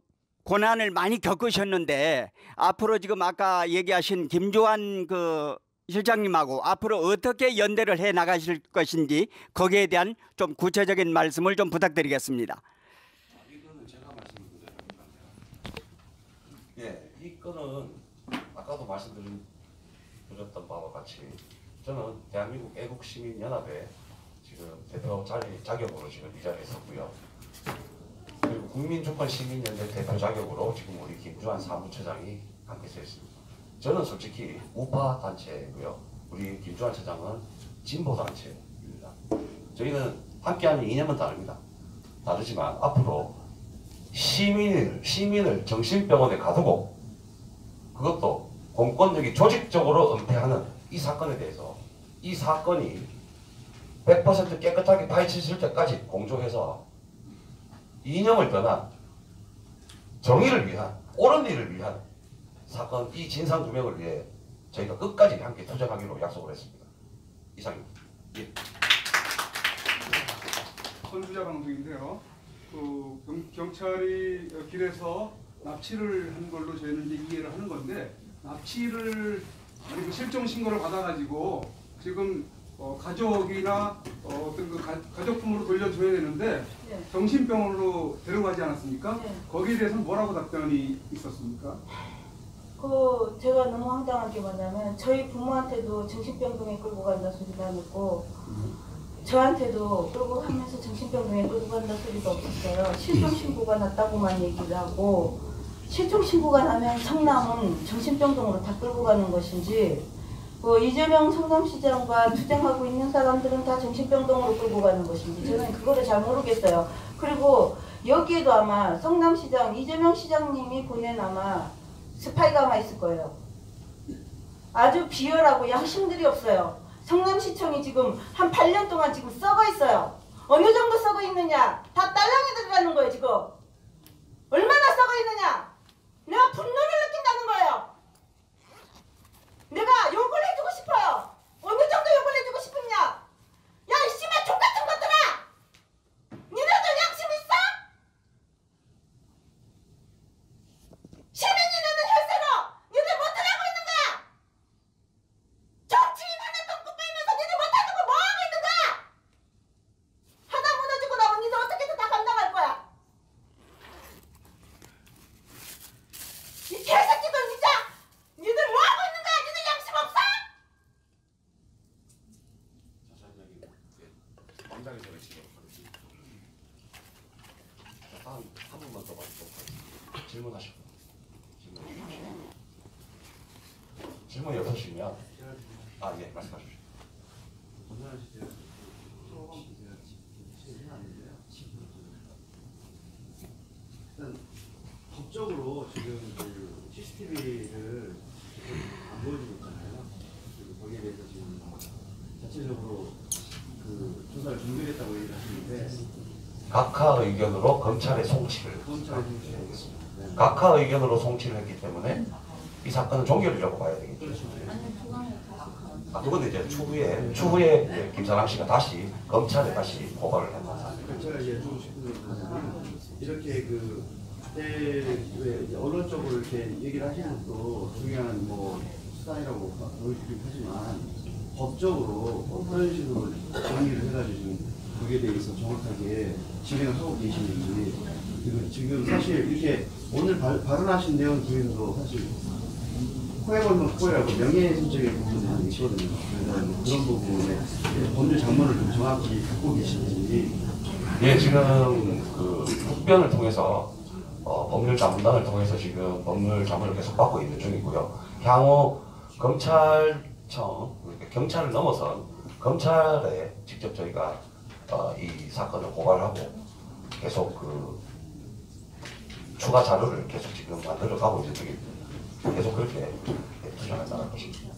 고난을 많이 겪으셨는데, 앞으로 지금 아까 얘기하신 김주환 그 실장님하고 앞으로 어떻게 연대를 해 나가실 것인지, 거기에 대한 좀 구체적인 말씀을 좀 부탁드리겠습니다. 이거는 제가 말씀드려요. 예, 이 건은 아까도 말씀드렸던 바와 같이 저는 대한민국 애국시민연합의 지금 대표 자격으로 지금 이 자리에 섰고요. 그리고 국민주권시민연대 대표 자격으로 지금 우리 김주환 사무처장이 함께 서 있습니다. 저는 솔직히 우파 단체고요. 우리 김주환 처장은 진보 단체입니다. 저희는 함께하는 이념은 다릅니다. 다르지만 앞으로 시민을 정신병원에 가두고 그것도 공권력이 조직적으로 은폐하는 이 사건에 대해서, 이 사건이 100% 깨끗하게 파헤쳐질 때까지 공조해서 이념을 떠난 정의를 위한, 옳은 일을 위한 사건, 이 진상규명을 위해 저희가 끝까지 함께 투쟁하기로 약속을 했습니다. 이상입니다. 예. 선주자 방송인데요. 경찰이 길에서 납치를 한 걸로 저희는 이제 이해를 하는 건데, 납치를 아니 실종 신고를 받아가지고 지금 가족이나 어떤 그 가족품으로 돌려줘야 되는데 네. 정신병원으로 데려가지 않았습니까? 네. 거기에 대해서는 뭐라고 답변이 있었습니까? 제가 너무 황당한 게 뭐냐면, 저희 부모한테도 정신병동에 끌고 간다 소리도 안 했고, 저한테도 끌고 가면서 정신병동에 끌고 간다 소리도 없었어요. 실종신고가 났다고만 얘기를 하고, 실종신고가 나면 성남은 정신병동으로 다 끌고 가는 것인지, 이재명 성남시장과 투쟁하고 있는 사람들은 다 정신병동으로 끌고 가는 것인지, 저는 그거를 잘 모르겠어요. 그리고 여기에도 아마 성남시장, 이재명 시장님이 보낸 아마 스파이가 아마 있을 거예요. 아주 비열하고 양심들이 없어요. 성남시청이 지금 한 8년 동안 지금 썩어 있어요. 어느 정도 썩어 있느냐? 다 딸랑이 들어가는 거예요, 지금. 얼마나 썩어 있느냐? 내가 분노를 느낀다는 거예요. 내가 욕을 해주고 싶어요. 어느 정도 욕을 해주고 싶으냐? 야, 이 씨발 족같은 것들아! 니네들 양심 있어? 시민이 내는 혈세로 니들 못하고 있는 거야! 정치인 하나 똥꼬 빼면서 니들 못하는 거 뭐하고 있는 거야? 하나 무너지고 나면 니들 어떻게든 다 감당할 거야. 이 개새끼들 진짜! 니들 뭐하고 있는 거야? 니들 양심 없어? 광장에서 지금 한 번만 더 받도록 질문하시고 질문이 없으시면 예, 말씀하십시오. 일단 법적으로 지금 그 CCTV를 안 보여주고 있잖아요. 그리고 거기에 대해서 지금 자체적으로 그 조사를 종결했다고 얘기를 하시는데 각하 의견으로 검찰의 송치를 검찰의 송치를 하겠습니다. 네. 각하 의견으로 송치를 했기 때문에 이 사건은 종결이라고 봐야 되겠죠. 그건 이제 추후에 김사랑 씨가 다시 검찰에 다시 고발을 했다. 제가 여쭈고 싶은 것은 이렇게 왜 언론적으로 이렇게 얘기를 하시는 것도 중요한 수단이라고 보여주긴 하지만 법적으로 어떤 식으로 정리를 해가지고 지금 거기에 대해서 정확하게 진행을 하고 계시는지 그리고 지금 사실 이렇게 오늘 발언하신 내용 중에서도 사실 코에 걸면 코에라고 명예훼손적인 부분이 있거든요. 그래서 그런 부분에 법률 장문을 좀 정확히 갖고 계신지. 예, 지금 그 국변을 통해서 법률 자문단을 통해서 지금 법률 자문을 계속 받고 있는 중이고요. 향후 검찰청, 경찰을 넘어선 검찰에 직접 저희가 이 사건을 고발하고 계속 그 추가 자료를 계속 지금 만들어가고 있는 중입니다. 계속 그렇게 투쟁을 나갈 것입니다.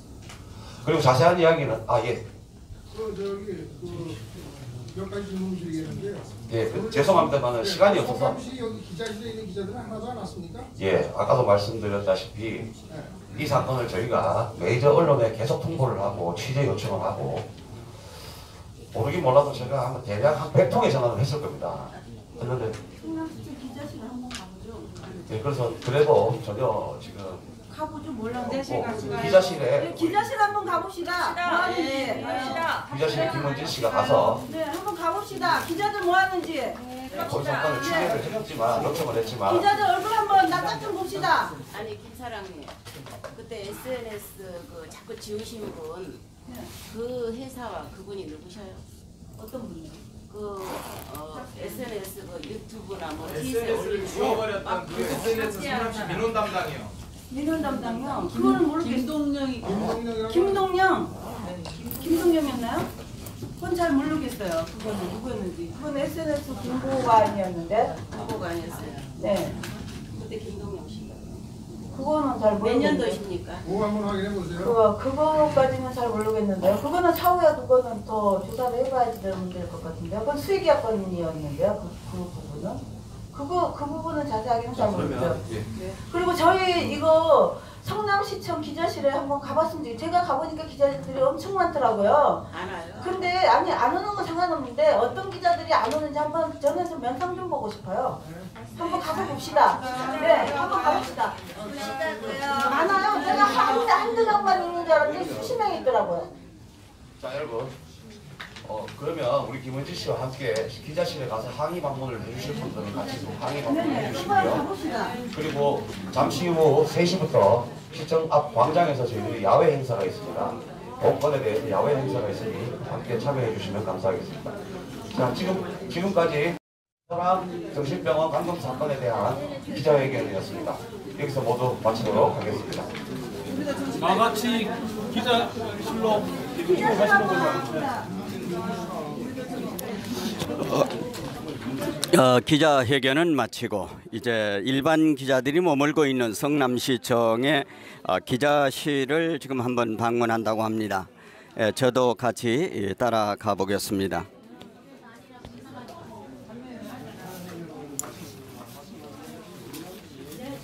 그리고 자세한 이야기는 몇 가지 질문 드리겠는데요. 예, 죄송합니다만 시간이 없어서. 혹시 여기 기자실에 있는 기자들은 하나도 안 왔습니까? 예, 아까도 말씀드렸다시피 이 사건을 저희가 메이저 언론에 계속 통보를 하고 취재 요청을 하고 모르긴 몰라도 제가 아마 대략 한 100통의 전화를 했을 겁니다. 했는데 기자실 한번 가보죠. 예, 그래서 그래도 전혀 지금 가보죠. 몰라. 기자실에 한번 가봅시다. 뭐 하는지. 기자실에 김원진 씨가 가서 네, 한번 가봅시다. 기자들 뭐 하는지. 거기 사건을 취재를 했지만 요청을 했지만 기자들 얼굴 한번 낯짝 좀 봅시다. 아니 김사랑님, 그때 SNS 자꾸 지우신 분, 그 회사와 그분이 누구셔요? 어떤 분이요? SNS 유튜브나 SNS를 올리는 지워버렸던 그 SNS 성남시 민원 담당이요. 민원 담당이요? 그거는 모르겠어요. 김동영이었나요? 그건 잘 모르겠어요. 그거는 누구였는지. 그건 SNS 공보관이었는데. 공보관이었어요. 네. 그때 김동영 씨가. 그거는 잘 몇 모르겠는데. 년도십니까? 그거 한번 확인해 보세요. 그거까지는 잘 모르겠는데요. 그거는 차후에 그거는 더 조사를 해봐야지 될 것 같은데요. 그건 수의계약건이었는데요. 그 부분은. 그 부분은 자세하게는 잘 모르겠어요. 그리고 저희 이거 성남시청 기자실에 한번 가봤으면 좋겠어요. 제가 가보니까 기자들이 엄청 많더라고요. 안 와요? 근데 아니 안 오는 건 상관없는데 어떤 기자들이 안 오는지 한번 저는 좀 면상 좀 보고 싶어요. 한번 가서 봅시다. 네, 한번 가봅시다. 많아요. 제가 한두 명만 있는 줄 알았는데 수십 명이 있더라고요. 자 여러분 그러면 우리 김원진 씨와 함께 기자실에 가서 항의 방문을 해주실 분들은 같이 좀 항의 방문을 해주시고요. 그리고 잠시 후 3시부터 시청 앞 광장에서 저희들이 야외 행사가 있습니다. 공권에 대해서 야외 행사가 있으니 함께 참여해 주시면 감사하겠습니다. 자 지금까지 정신병원 감금 사건에 대한 기자회견이었습니다. 여기서 모두 마치도록 하겠습니다. 나같이 기자실로 이쪽으로 가시는 거죠. 기자회견은 마치고 이제 일반 기자들이 머물고 있는 성남시청의 기자실을 지금 한번 방문한다고 합니다. 저도 같이 따라가 보겠습니다.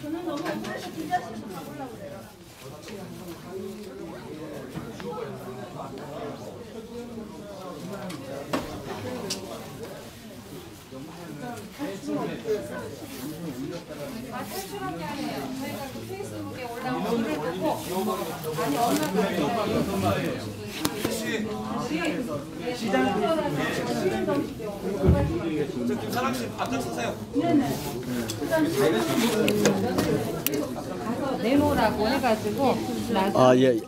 저는 너무 탈출한 게 아니에요. 저희가 그 페이스북에 올라온 글을 보고 아니 얼마나 김사랑 씨 바짝 서세요. 가서 내놓으라고 해가지고 아, 예.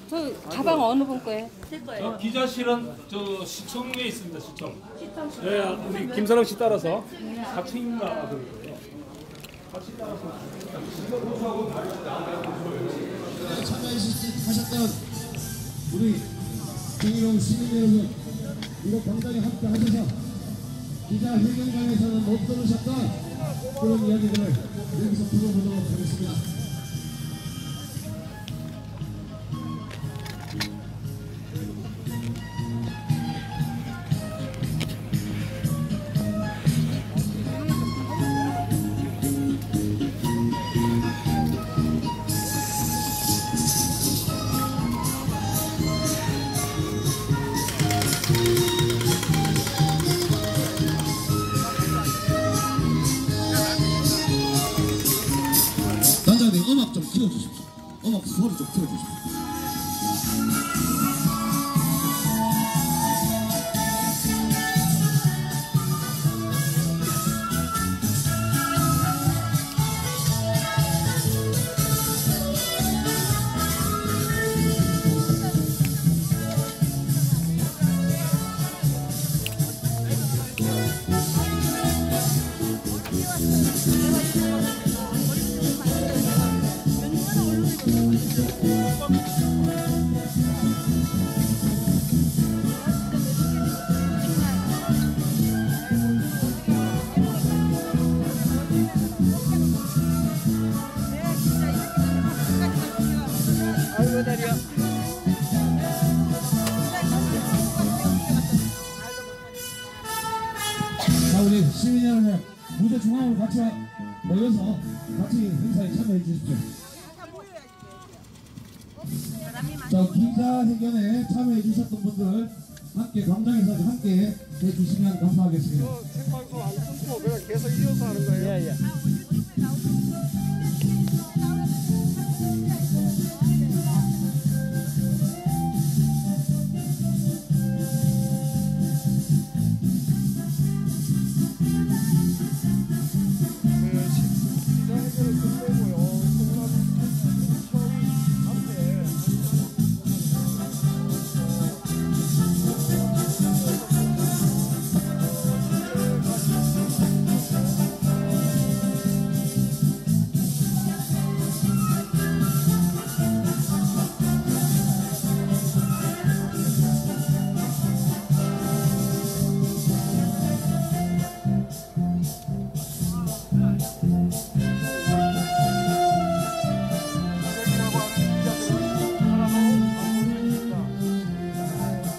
저 가방 어느 분 거예요? 제 저 기자실은 저 시청에 있습니다. 시청. 네, 우리 김사랑 씨 따라서 4층인가 그러고요. 같이 따라서. 참여하셨던 우리 김일홍 시민 여러분, 이거 굉장히 함께 하셔서 기자회견장에서는 못 들으셨던 그런 이야기들을 여기서 들어보도록 하겠습니다. 단장님 음악 좀 키워주십시오. 음악 소리 좀 키워주십시오. 아이고 다리야. 자, 우리 시민 여러분, 무대 중앙으로 같이 모여서 같이 행사에 참여해 주십시오. 자, 기자회견에 참여해 주셨던 분들 함께 광장에서 함께 해주시면 감사하겠습니다. 생방송 안 끊고 그냥 계속 이어서 하는 거예요? 예, 예.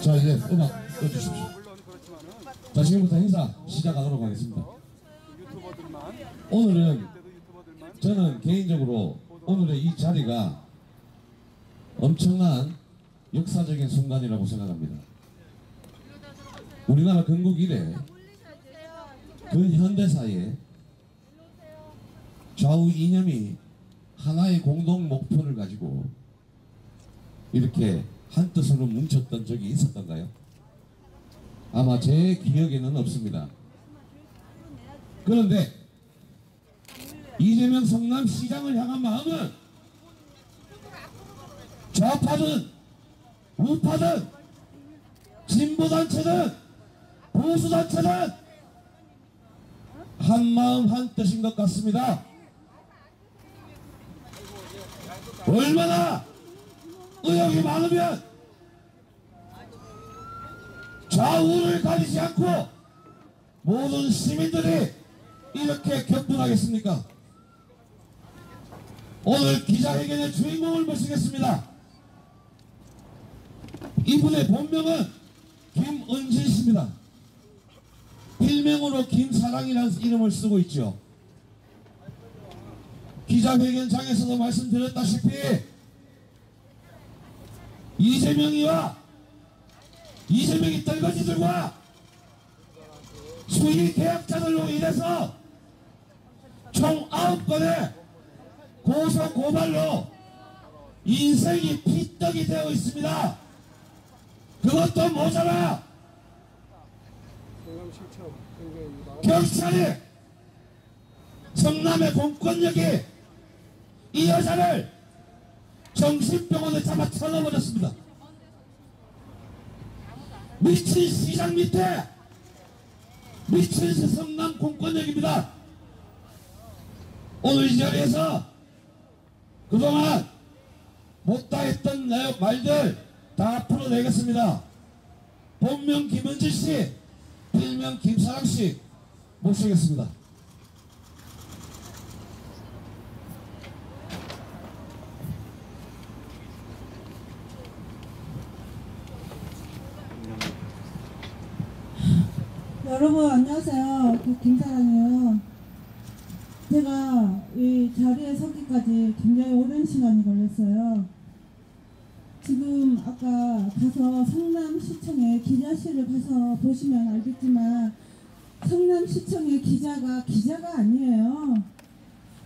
자, 이제 음악 꺼주십시오. 자, 지금부터 행사 시작하도록 하겠습니다. 오늘은 저는 개인적으로 오늘의 이 자리가 엄청난 역사적인 순간이라고 생각합니다. 우리나라 건국 이래 근현대사에 좌우 이념이 하나의 공동 목표를 가지고 이렇게 한 뜻으로 뭉쳤던 적이 있었던가요? 아마 제 기억에는 없습니다. 그런데 이재명 성남시장을 향한 마음은 좌파든 우파든 진보단체든 보수단체든 한 마음 한 뜻인 것 같습니다. 얼마나 의욕이 많으면 좌우를 가리지 않고 모든 시민들이 이렇게 격분하겠습니까? 오늘 기자회견의 주인공을 모시겠습니다. 이분의 본명은 김은진 씨입니다. 필명으로 김사랑이라는 이름을 쓰고 있죠. 기자회견장에서도 말씀드렸다시피 이재명이 떨거지들과 수의 계약자들로 인해서 총 9건의 고소 고발로 인생이 피떡이 되어 있습니다. 그것도 모자라 경찰이 성남의 공권력이 이 여자를 정신병원에 잡아 쳐넣어버렸습니다. 미친 시장 밑에 미친 성남 공권력입니다. 오늘 이 자리에서 그동안 못다 했던 말들 다 풀어내겠습니다. 본명 김은지씨, 필명 김사랑씨 모시겠습니다. 여러분 안녕하세요. 김사랑이에요. 제가 이 자리에 서기까지 굉장히 오랜 시간이 걸렸어요. 지금 아까 가서 성남시청에 기자실을 가서 보시면 알겠지만 성남시청의 기자가 아니에요.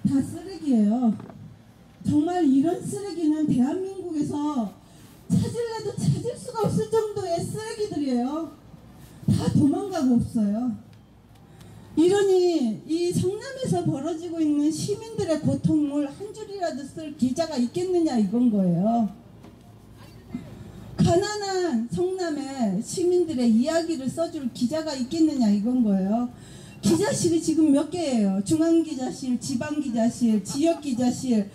다 쓰레기예요. 정말 이런 쓰레기는 대한민국에서 찾을래도 찾을 수가 없을 정도의 쓰레기들이에요. 다 도망가고 없어요. 이러니 이 성남에서 벌어지고 있는 시민들의 고통을 한 줄이라도 쓸 기자가 있겠느냐 이건 거예요. 가난한 성남의 시민들의 이야기를 써줄 기자가 있겠느냐 이건 거예요. 기자실이 지금 몇 개예요. 중앙기자실, 지방기자실, 지역기자실.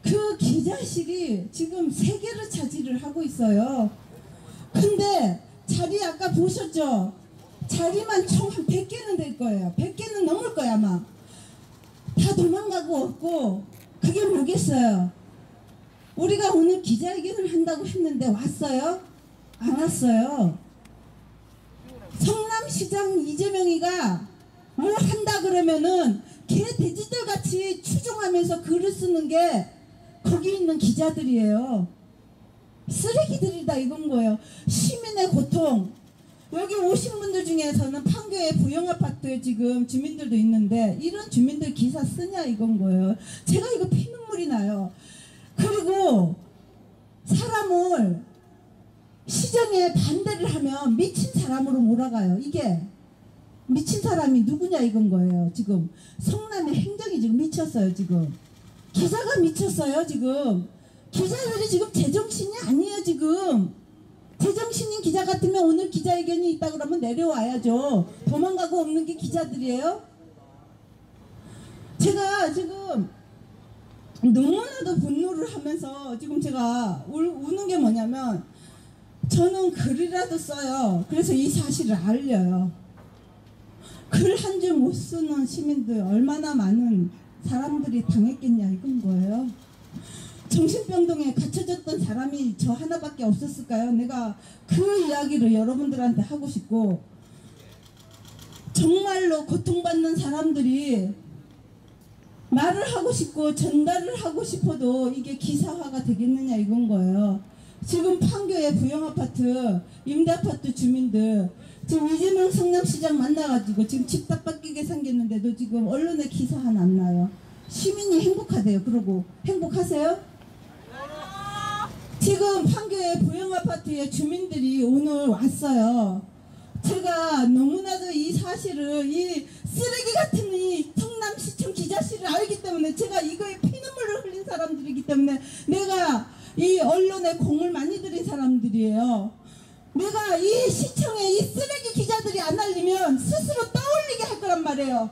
그 기자실이 지금 3개를 차지를 하고 있어요. 근데 자리 아까 보셨죠? 자리만 총 한 100개는 될 거예요. 100개는 넘을 거야 아마. 다 도망가고 없고 그게 뭐겠어요? 우리가 오늘 기자회견을 한다고 했는데 왔어요? 안 왔어요. 성남시장 이재명이가 뭘 한다 그러면은 개 돼지들 같이 추종하면서 글을 쓰는 게 거기 있는 기자들이에요. 쓰레기들이다 이건 거예요. 시민의 고통. 여기 오신 분들 중에서는 판교의 부영아파트에 지금 주민들도 있는데 이런 주민들 기사 쓰냐 이건 거예요. 제가 이거 피눈물이 나요. 그리고 사람을 시정에 반대를 하면 미친 사람으로 몰아가요. 이게 미친 사람이 누구냐 이건 거예요. 지금 성남의 행정이 지금 미쳤어요. 지금 기자가 미쳤어요. 지금 기자들이 지금 제정신이 아니에요. 지금 제정신인 기자 같으면 오늘 기자회견이 있다 그러면 내려와야죠. 도망가고 없는 게 기자들이에요. 제가 지금 너무나도 분노를 하면서 지금 제가 우는 게 뭐냐면 저는 글이라도 써요. 그래서 이 사실을 알려요. 글 한 줄 못 쓰는 시민들 얼마나 많은 사람들이 당했겠냐 이건 거예요. 정신병동에 갇혀졌던 사람이 저 하나밖에 없었을까요? 내가 그 이야기를 여러분들한테 하고 싶고 정말로 고통받는 사람들이 말을 하고 싶고 전달을 하고 싶어도 이게 기사화가 되겠느냐 이건 거예요. 지금 판교의 부영아파트, 임대아파트 주민들 지금 이재명 성남시장 만나가지고 지금 집 다 뺏기게 생겼는데도 지금 언론에 기사 하나 안 나요. 시민이 행복하대요. 그러고 행복하세요? 지금 판교의 부영아파트의 주민들이 오늘 왔어요. 제가 너무나도 이 사실을 이 쓰레기 같은 이 성남시청 기자실을 알기 때문에 제가 이거에 피눈물을 흘린 사람들이기 때문에 내가 이 언론에 공을 많이 들인 사람들이에요. 내가 이 시청에 이 쓰레기 기자들이 안 알리면 스스로 떠올리게 할 거란 말이에요.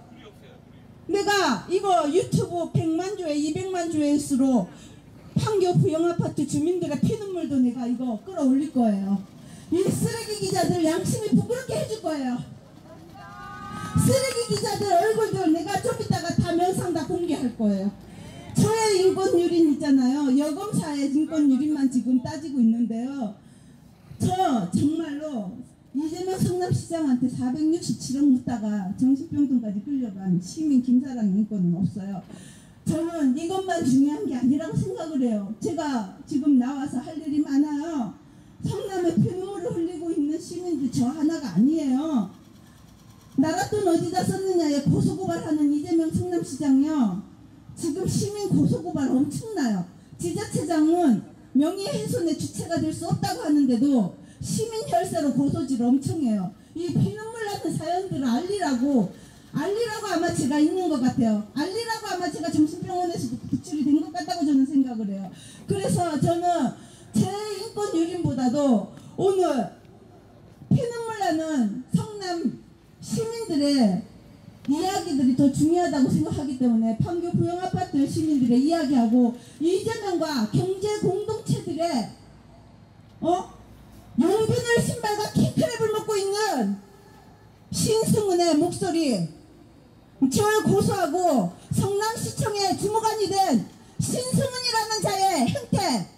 내가 이거 유튜브 100만 조회 200만 조회수로 판교 부영아파트 주민들의 피눈물도 내가 이거 끌어올릴 거예요. 이 쓰레기 기자들 양심이 부끄럽게 해줄 거예요. 쓰레기 기자들 얼굴들 내가 좀 이따가 다 면상 다 공개할 거예요. 저의 인권유린 있잖아요. 여검사의 인권유린만 지금 따지고 있는데요. 저 정말로 이재명 성남시장한테 467억 묻다가 정신병동까지 끌려간 시민 김사랑 인권은 없어요. 저는 이것만 중요한 게 아니라고 생각을 해요. 제가 지금 나와서 할 일이 많아요. 사람인데 저 하나가 아니에요. 나랏돈 어디다 썼느냐에 고소고발하는 이재명 성남시장요. 지금 시민 고소고발 엄청나요. 지자체장은 명예훼손의 주체가 될 수 없다고 하는데도 시민 혈세로 고소질 엄청 해요. 이 피눈물 나는 사연들을 알리라고 아마 제가 있는 것 같아요. 알리라고 아마 제가 정신병원에서 구출이 된 것 같다고 저는 생각을 해요. 그래서 저는 제 인권 유린보다도 오늘 피눈물 나는 성남 시민들의 이야기들이 더 중요하다고 생각하기 때문에 판교 부영아파트 시민들의 이야기하고 이재명과 경제 공동체들의 용비늘 신발과 킹크랩을 먹고 있는 신승훈의 목소리, 저를 고소하고 성남시청의 주무관이 된 신승훈이라는 자의 행태,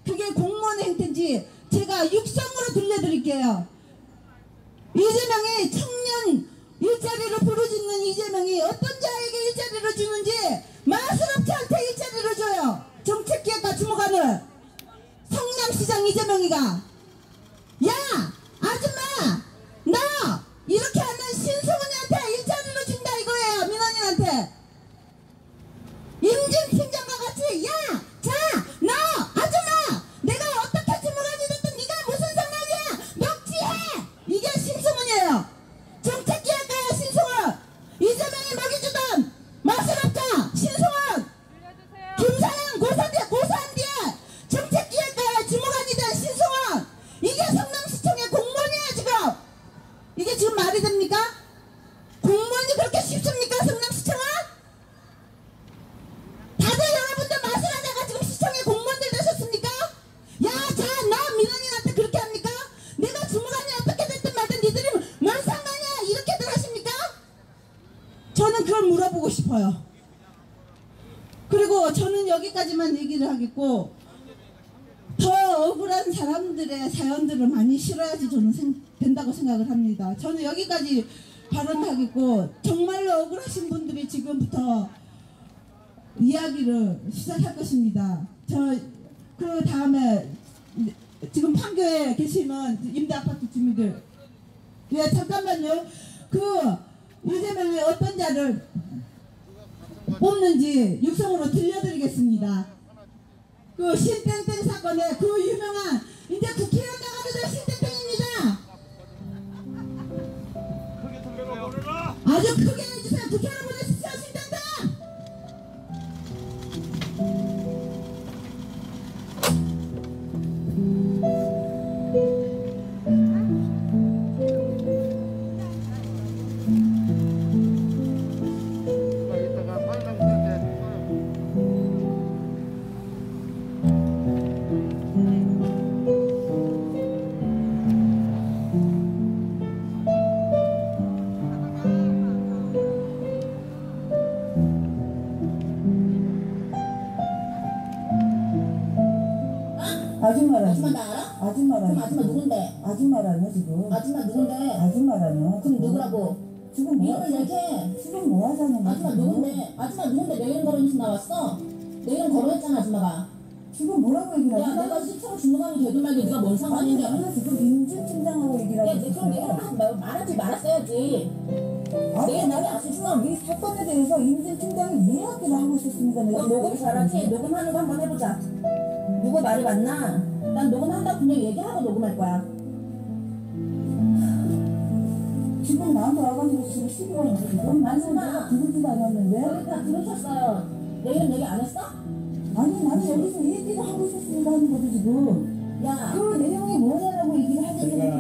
그게 공무원의 행태인지 제가 육성으로 들려드릴게요. 이재명이 청년 일자리를 부르짖는 이재명이 어떤 자에게 일자리를 주는지 마스럽지한테 일자리를 줘요. 정책기획과 주무관을. 성남시장 이재명이가 야 아줌마 너 이렇게 하면 신승훈이한테 일자리를 준다 이거예요. 민원인한테. 임진팀장과 같이 야 자 너 아줌마 내가 어떻게 주무관이 됐든 네가 무슨 상관이야 녹취해. 이게 신승훈이에요. 정책기획과의 신승훈. 이재명이 먹이주던 마스럽자 신승훈. 김사양 고소한 뒤에 정책기획과의 주무관이 된 신승훈. 이게 성남시청의 공무원이에요 지금. 이게 지금 말이 됩니까? 공무원이 그렇게 쉽습니까 성남시청은? 다들 여러분들 마술하다가 지금 시청의 공무원들 되셨습니까? 야 자 너 민원인한테 그렇게 합니까? 내가 주무관이 어떻게 됐든 말든 니들이 뭔 상관이야 이렇게들 하십니까? 저는 그걸 물어보고 싶어요. 그리고 저는 여기까지만 얘기를 하겠고 더 억울한 사람들의 사연들을 많이 실어야지 저는 된다고 생각을 합니다. 저는 여기까지 발언하겠고 정말로 억울하신 분들이 지금부터 이야기를 시작할 것입니다. 그 다음에 지금 판교에 계시는 임대아파트 주민들, 예 잠깐만요. 그 이재명이 어떤 자를 뽑는지 육성으로 들려드리겠습니다. 그 신땡땡 사건의 그 유명한 이제 국회의원 나가도 신땡땡입니다. 아주 크게 해주세요. 국회의원 보내주세요. 신땡땡. 아줌마 나 알아? 아줌마라뇨. 그럼 아줌마 누군데? 아줌마라뇨 지금. 아줌마 누군데? 아줌마라뇨. 그럼 누구라고? 지금 뭐 이렇게 지금 뭐 하자는 거야? 아줌마 누군데? 아줌마 누군데 내 이름 거론해서 나왔어? 내 이름 거론했잖아 아줌마가. 지금 뭐라고 얘기를 하지? 야 내가 시청 주무관이 되든 말든 네가 뭔 상관이냐? 아니 지금 임진팀장하고 얘기를 하고 있어. 그럼 내 이름 하지 말고 말하지 말았어야지. 아니 나는 지금 이 사건에 대해서 임진팀장이 이야기를 하고 있었습니다. 내가 녹음 잘하지? 녹음하는 거 한번 해보자. 누구 말이 맞나? 난 녹음한다고 그냥 얘기하고 녹음할 거야. 지금 나한테 와가지고 지금 시비가 있는데 지금 내가 들을지도 않았는데 여기 다 들으셨어요. 내 이름 얘기 안 했어? 아니 나는 여기서 얘기를 하고 있었습니다 하는 거죠 지금. 야 그 내용이 뭐냐라고 얘기를 하기 때문에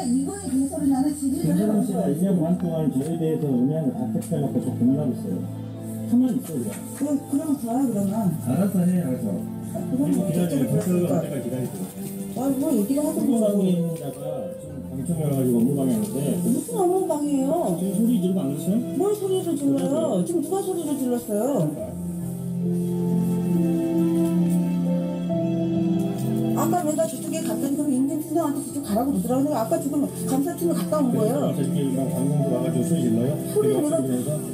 이거에 개소리 나는 지지를 김재동 씨가 2년 반 동안 저에 대해서 음향을 다 캡처해놓고 저 고민하고 있어요. 가만히 있어 그냥. 그럼 좋아요 그러면. 알았어 해 알았어. 그리고 기다려 벌써 언제까지 기다리고. 뭐 얘기를 하고 업무방에 있는 자가 지금 방청이 와가지고 업무방해하는데 무슨 업무방이에요? 지금 소리 지르고 안 그랬어요? 뭘 소리를 질러요? 지금 누가 소리를 질렀어요? 아까 내가 저쪽에 갔더니 그럼 임진팀장한테 저쪽 가라고 그러더라고요. 아까 지금 감사팀에 갔다 온 거예요. 저쪽에 방송도 와가지고 소리 질러요? 소리 내가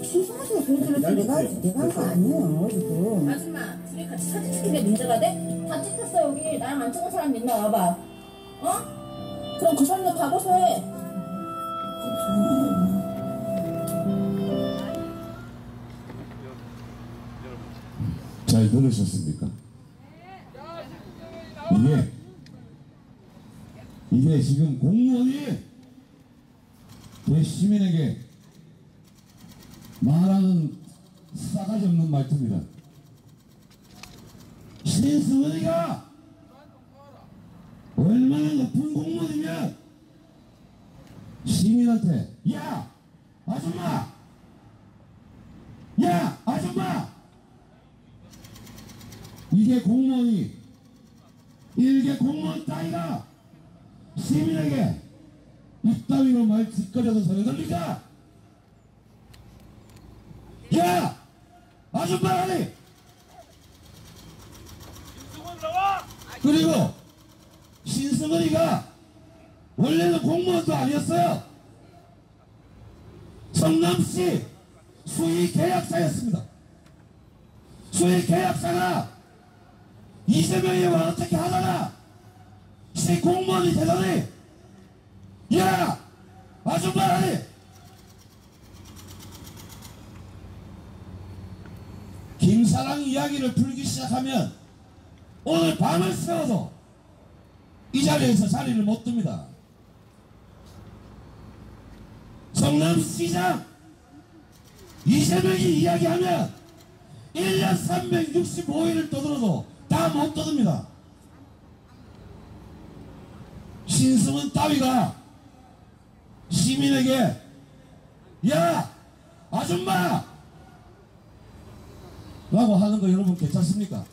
조심하세요. 소리 질렀지 내가 한 거 아니에요 지금. 아줌마 둘이 같이 사진 찍힌 게 문제가 돼? 다 찍혔어 여기. 나랑 안 찍은 사람 있나 와봐. 그럼 그 사람들 다 고소해. 잘 들으셨습니까? 이게 지금 공무원이 대시민에게 말하는 싸가지 없는 말투입니다. 신승은이가 얼마나 높은 공무원이면 시민한테 야 아줌마 이게 공무원이 일개 공무원 따위가 시민에게 이따위로 말 짓거려서 소리 들립니까? 야 아줌마라니. 그리고 신승은이가 원래는 공무원도 아니었어요. 성남시 수의계약사였습니다. 수의계약사가 이재명이 와 어떻게 하다가 시 공무원이 되더니 야 아줌마라니. 김사랑 이야기를 풀기 시작하면 오늘 밤을 새워도 이 자리에서 자리를 못 듭니다. 성남시장 이재명이 이야기하면 1년 365일을 떠들어도 다 못 떠듭니다. 신승은 따위가 시민에게 야 아줌마 라고 하는 거 여러분 괜찮습니까?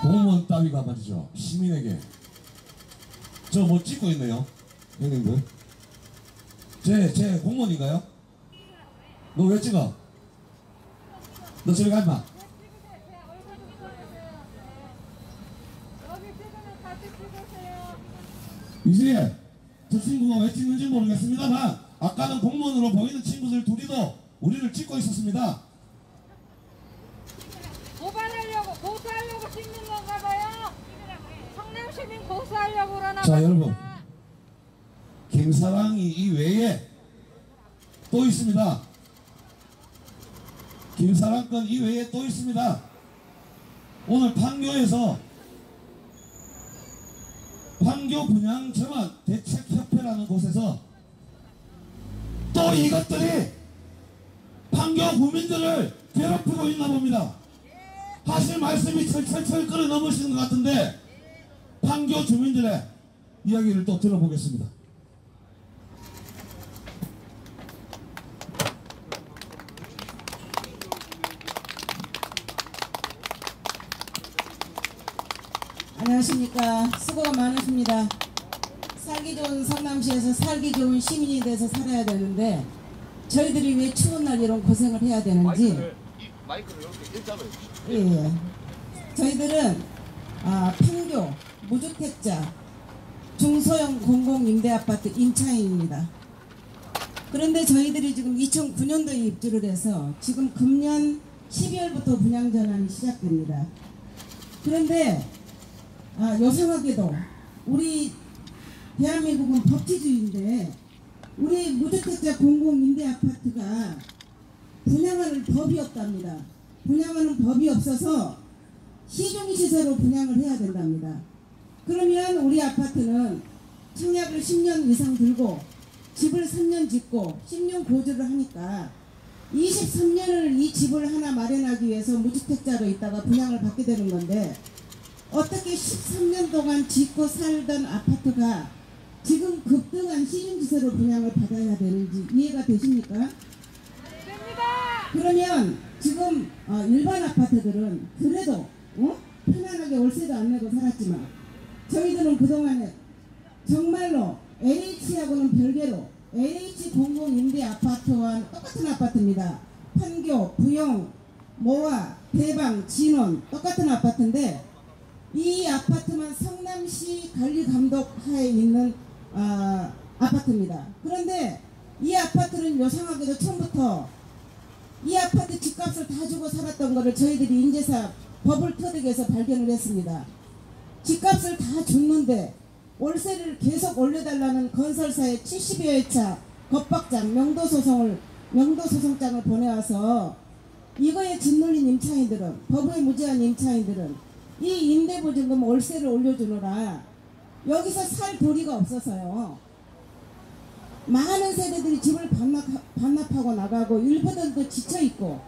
공무원 따위가 말이죠. 시민에게 저 뭐 찍고 있네요. 형님들 제 공무원인가요? 너 왜 찍어? 너 저리 가 임마. 이제 저 친구가 왜 찍는지 모르겠습니다만 아까는 공무원으로 보이는 친구들 둘이도 우리를 찍고 있었습니다. 고발하려고 고소하려고 찍는 건가 봐요. 성남시민 고소하려고 그러나 자 여러분 김사랑이 이 외에 또 있습니다. 김사랑 건 이 외에 또 있습니다. 오늘 판교에서 판교 분양정화 대책협회라는 곳에서 또 이것들이 판교 구민들을 괴롭히고 있나 봅니다. 하실 말씀이 철철철 끌어 넘으시는 것 같은데 판교 주민들의 이야기를 또 들어보겠습니다. 안녕하십니까. 수고가 많으십니다. 살기 좋은 성남시에서 살기 좋은 시민이 돼서 살아야 되는데 저희들이 왜 추운 날 이런 고생을 해야 되는지 마이크를 이렇게 일자로 예. 저희들은 판교 무주택자 중소형 공공임대아파트 임차인입니다. 그런데 저희들이 지금 2009년도에 입주를 해서 지금 금년 12월부터 분양 전환이 시작됩니다. 그런데 요상하게도 우리 대한민국은 법치주의인데 우리 무주택자 공공임대아파트가 분양하는 법이 없답니다. 분양하는 법이 없어서 시중시세로 분양을 해야 된답니다. 그러면 우리 아파트는 청약을 10년 이상 들고 집을 3년 짓고 10년 고지를 하니까 23년을 이 집을 하나 마련하기 위해서 무주택자로 있다가 분양을 받게 되는 건데 어떻게 13년 동안 짓고 살던 아파트가 지금 급등한 시중지세로 분양을 받아야 되는지 이해가 되십니까? 그러면 지금 일반 아파트들은 그래도 편안하게 월세도 안 내고 살았지만 저희들은 그동안에 정말로 LH하고는 별개로 LH 공공임대아파트와 똑같은 아파트입니다. 판교, 부영, 모아, 대방, 진원 똑같은 아파트인데 이 아파트만 성남시 관리감독 하에 있는 아파트입니다. 그런데 이 아파트는 요상하게도 처음부터 이 아파트 집값을 다 주고 살았던 거를 저희들이 인제사 법을 터득해서 발견을 했습니다. 집값을 다 줬는데 월세를 계속 올려달라는 건설사의 70여 회차 겁박장 명도소송장을 보내와서 이거에 짓눌린 임차인들은, 법에 무지한 임차인들은 이 임대보증금 월세를 올려주느라 여기서 살 도리가 없어서요. 많은 세대들이 집을 반납하고 나가고 일부들도 지쳐있고,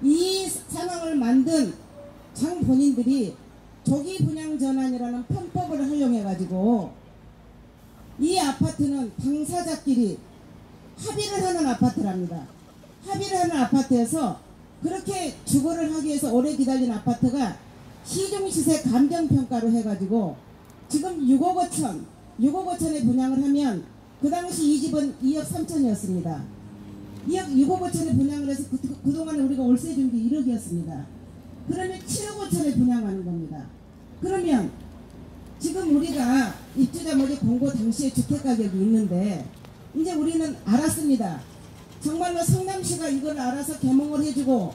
이 상황을 만든 장 본인들이 조기 분양 전환이라는 편법을 활용해가지고 이 아파트는 당사자끼리 합의를 하는 아파트랍니다. 합의를 하는 아파트에서 그렇게 주거를 하기 위해서 오래 기다린 아파트가 시중시세 감정평가로 해가지고 지금 6억 5천에 분양을 하면 그 당시 이 집은 2억 3천이었습니다. 6억 5천에 분양을 해서 그동안에 우리가 월세 준 게 1억이었습니다. 그러면 7억 5천에 분양하는 겁니다. 그러면 지금 우리가 입주자 모집 공고 당시에 주택가격이 있는데 이제 우리는 알았습니다. 정말로 성남시가 이걸 알아서 개몽을 해주고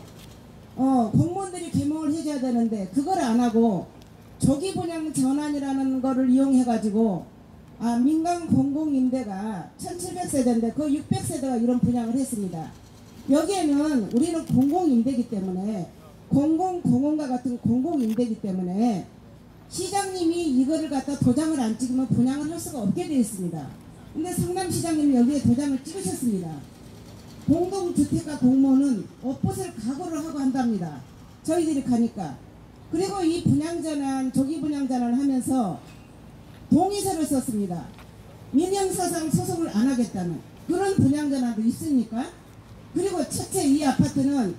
공무원들이 개몽을 해줘야 되는데 그걸 안 하고 조기 분양 전환이라는 거를 이용해가지고 민간 공공임대가 1700세대인데 그 600세대가 이런 분양을 했습니다. 여기에는 우리는 공공임대이기 때문에 공공공원과 같은 공공임대이기 때문에 시장님이 이거를 갖다 도장을 안 찍으면 분양을 할 수가 없게 되어 있습니다. 근데 성남시장님이 여기에 도장을 찍으셨습니다. 공동주택가 공모는 엇봇을 각오를 하고 한답니다. 저희들이 가니까. 그리고 이 분양전환, 조기 분양전환을 하면서 동의서를 썼습니다. 민형사상 소송을 안 하겠다는 그런 분양전환도 있습니까? 그리고 첫째, 이 아파트는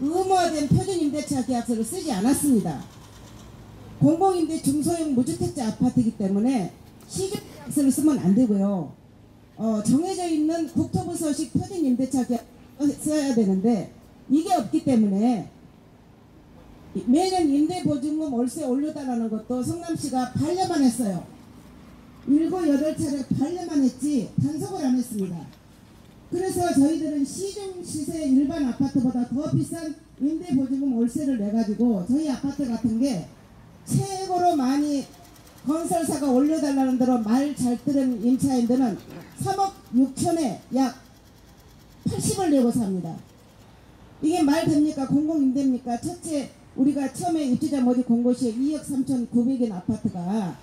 의무화된 표준임대차 계약서를 쓰지 않았습니다. 공공임대 중소형 무주택자 아파트이기 때문에 시주계약서를 쓰면 안 되고요. 정해져 있는 국토부 서식 표준임대차 계약 써야 되는데 이게 없기 때문에 매년 임대보증금 월세 올려달라는 것도 성남시가 반려만 했어요. 7, 8차례 반려만 했지 단속을 안 했습니다. 그래서 저희들은 시중시세 일반 아파트보다 더 비싼 임대보증금 월세를 내가지고 저희 아파트 같은 게 최고로 많이 건설사가 올려달라는 대로 말 잘 들은 임차인들은 3억 6천에 약 80을 내고 삽니다. 이게 말 됩니까? 공공임대입니까? 첫째, 우리가 처음에 입주자 모집 공고 시에 2억 3,900인 아파트가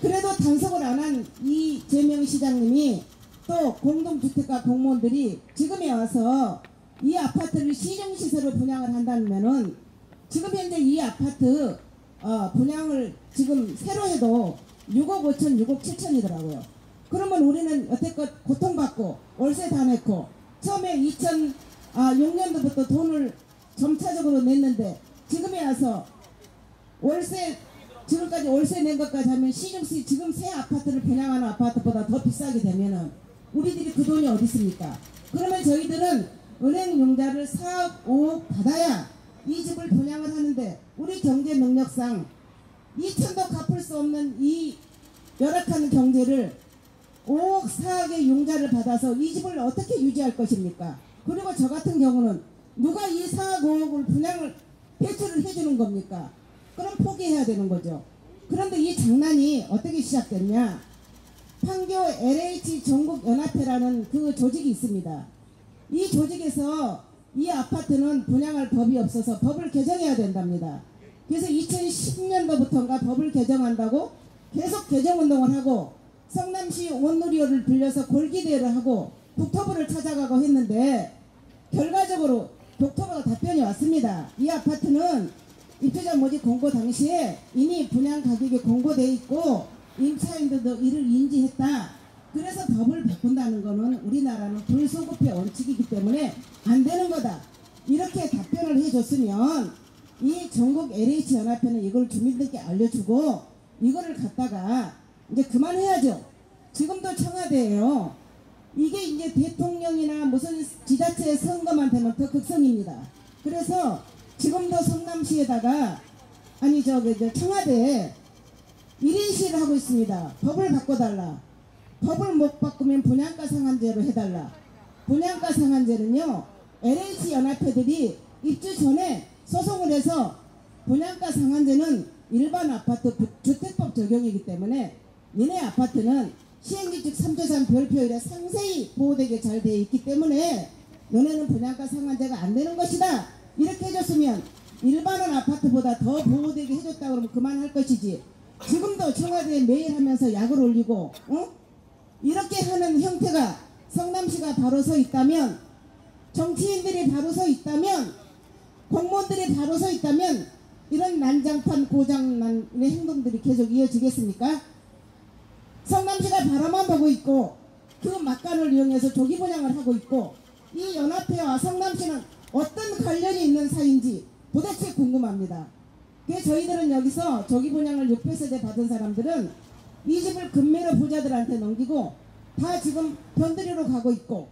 그래도 단속을 안 한 이재명 시장님이 또 공동주택가 공무원들이 지금에 와서 이 아파트를 시중시세로 분양을 한다면은 지금 현재 이 아파트 분양을 지금 새로 해도 6억 5천, 6억 7천이더라고요. 그러면 우리는 여태껏 고통받고 월세 다 냈고 처음에 2006년도부터 돈을 점차적으로 냈는데 지금에 와서 월세 지금까지 월세 낸 것까지 하면 시중시 지금 새 아파트를 분양하는 아파트보다 더 비싸게 되면은 우리들이 그 돈이 어디 있습니까? 그러면 저희들은 은행 융자를 4억 5억 받아야 이 집을 분양을 하는데 우리 경제 능력상 2천도 갚을 수 없는 이 열악한 경제를 5억 4억의 융자를 받아서 이 집을 어떻게 유지할 것입니까? 그리고 저 같은 경우는 누가 이 4억 5억을 분양을 대출을 해주는 겁니까? 그럼 포기해야 되는 거죠. 그런데 이 장난이 어떻게 시작됐냐? 판교 LH 전국연합회라는 그 조직이 있습니다. 이 조직에서 이 아파트는 분양할 법이 없어서 법을 개정해야 된답니다. 그래서 2010년도부터인가 법을 개정한다고 계속 개정운동을 하고 성남시 온누리호를 빌려서 골기대회를 하고 국토부를 찾아가고 했는데 결과적으로 국토부가 답변이 왔습니다. 이 아파트는 입주자 모집 공고 당시에 이미 분양 가격이 공고되어 있고 임차인들도 이를 인지했다. 그래서 법을 바꾼다는 거는 우리나라는 불소급의 원칙이기 때문에 안 되는 거다. 이렇게 답변을 해줬으면 이 전국 LH연합회는 이걸 주민들께 알려주고 이거를 갖다가 이제 그만해야죠. 지금도 청와대예요. 이게 이제 대통령이나 무슨 지자체 선거만 되면 더 극성입니다. 그래서 지금도 성남시에다가 아니 청와대에 1인 시위를 하고 있습니다. 법을 바꿔달라. 법을 못 바꾸면 분양가 상한제로 해달라. 분양가 상한제는요, LH 연합회들이 입주 전에 소송을 해서 분양가 상한제는 일반 아파트 주택법 적용이기 때문에 니네 아파트는 시행규칙 3조산 별표율에 상세히 보호되게 잘 되어 있기 때문에 너네는 분양가 상한제가 안 되는 것이다. 이렇게 해줬으면 일반은 아파트보다 더 보호되게 해줬다 그러면 그만할 것이지. 지금도 청와대에 매일 하면서 약을 올리고 이렇게 하는 형태가 성남시가 바로 서 있다면, 정치인들이 바로 서 있다면, 공무원들이 바로 서 있다면 이런 난장판 고장난 행동들이 계속 이어지겠습니까? 성남시가 바라만 보고 있고 그 막간을 이용해서 조기 분양을 하고 있고, 이 연합회와 성남시는 어떤 관련이 있는 사이인지 도대체 궁금합니다. 그래서 저희들은 여기서 조기 분양을 600세대 받은 사람들은 이 집을 금매로 부자들한테 넘기고 다 지금 변두리로 가고 있고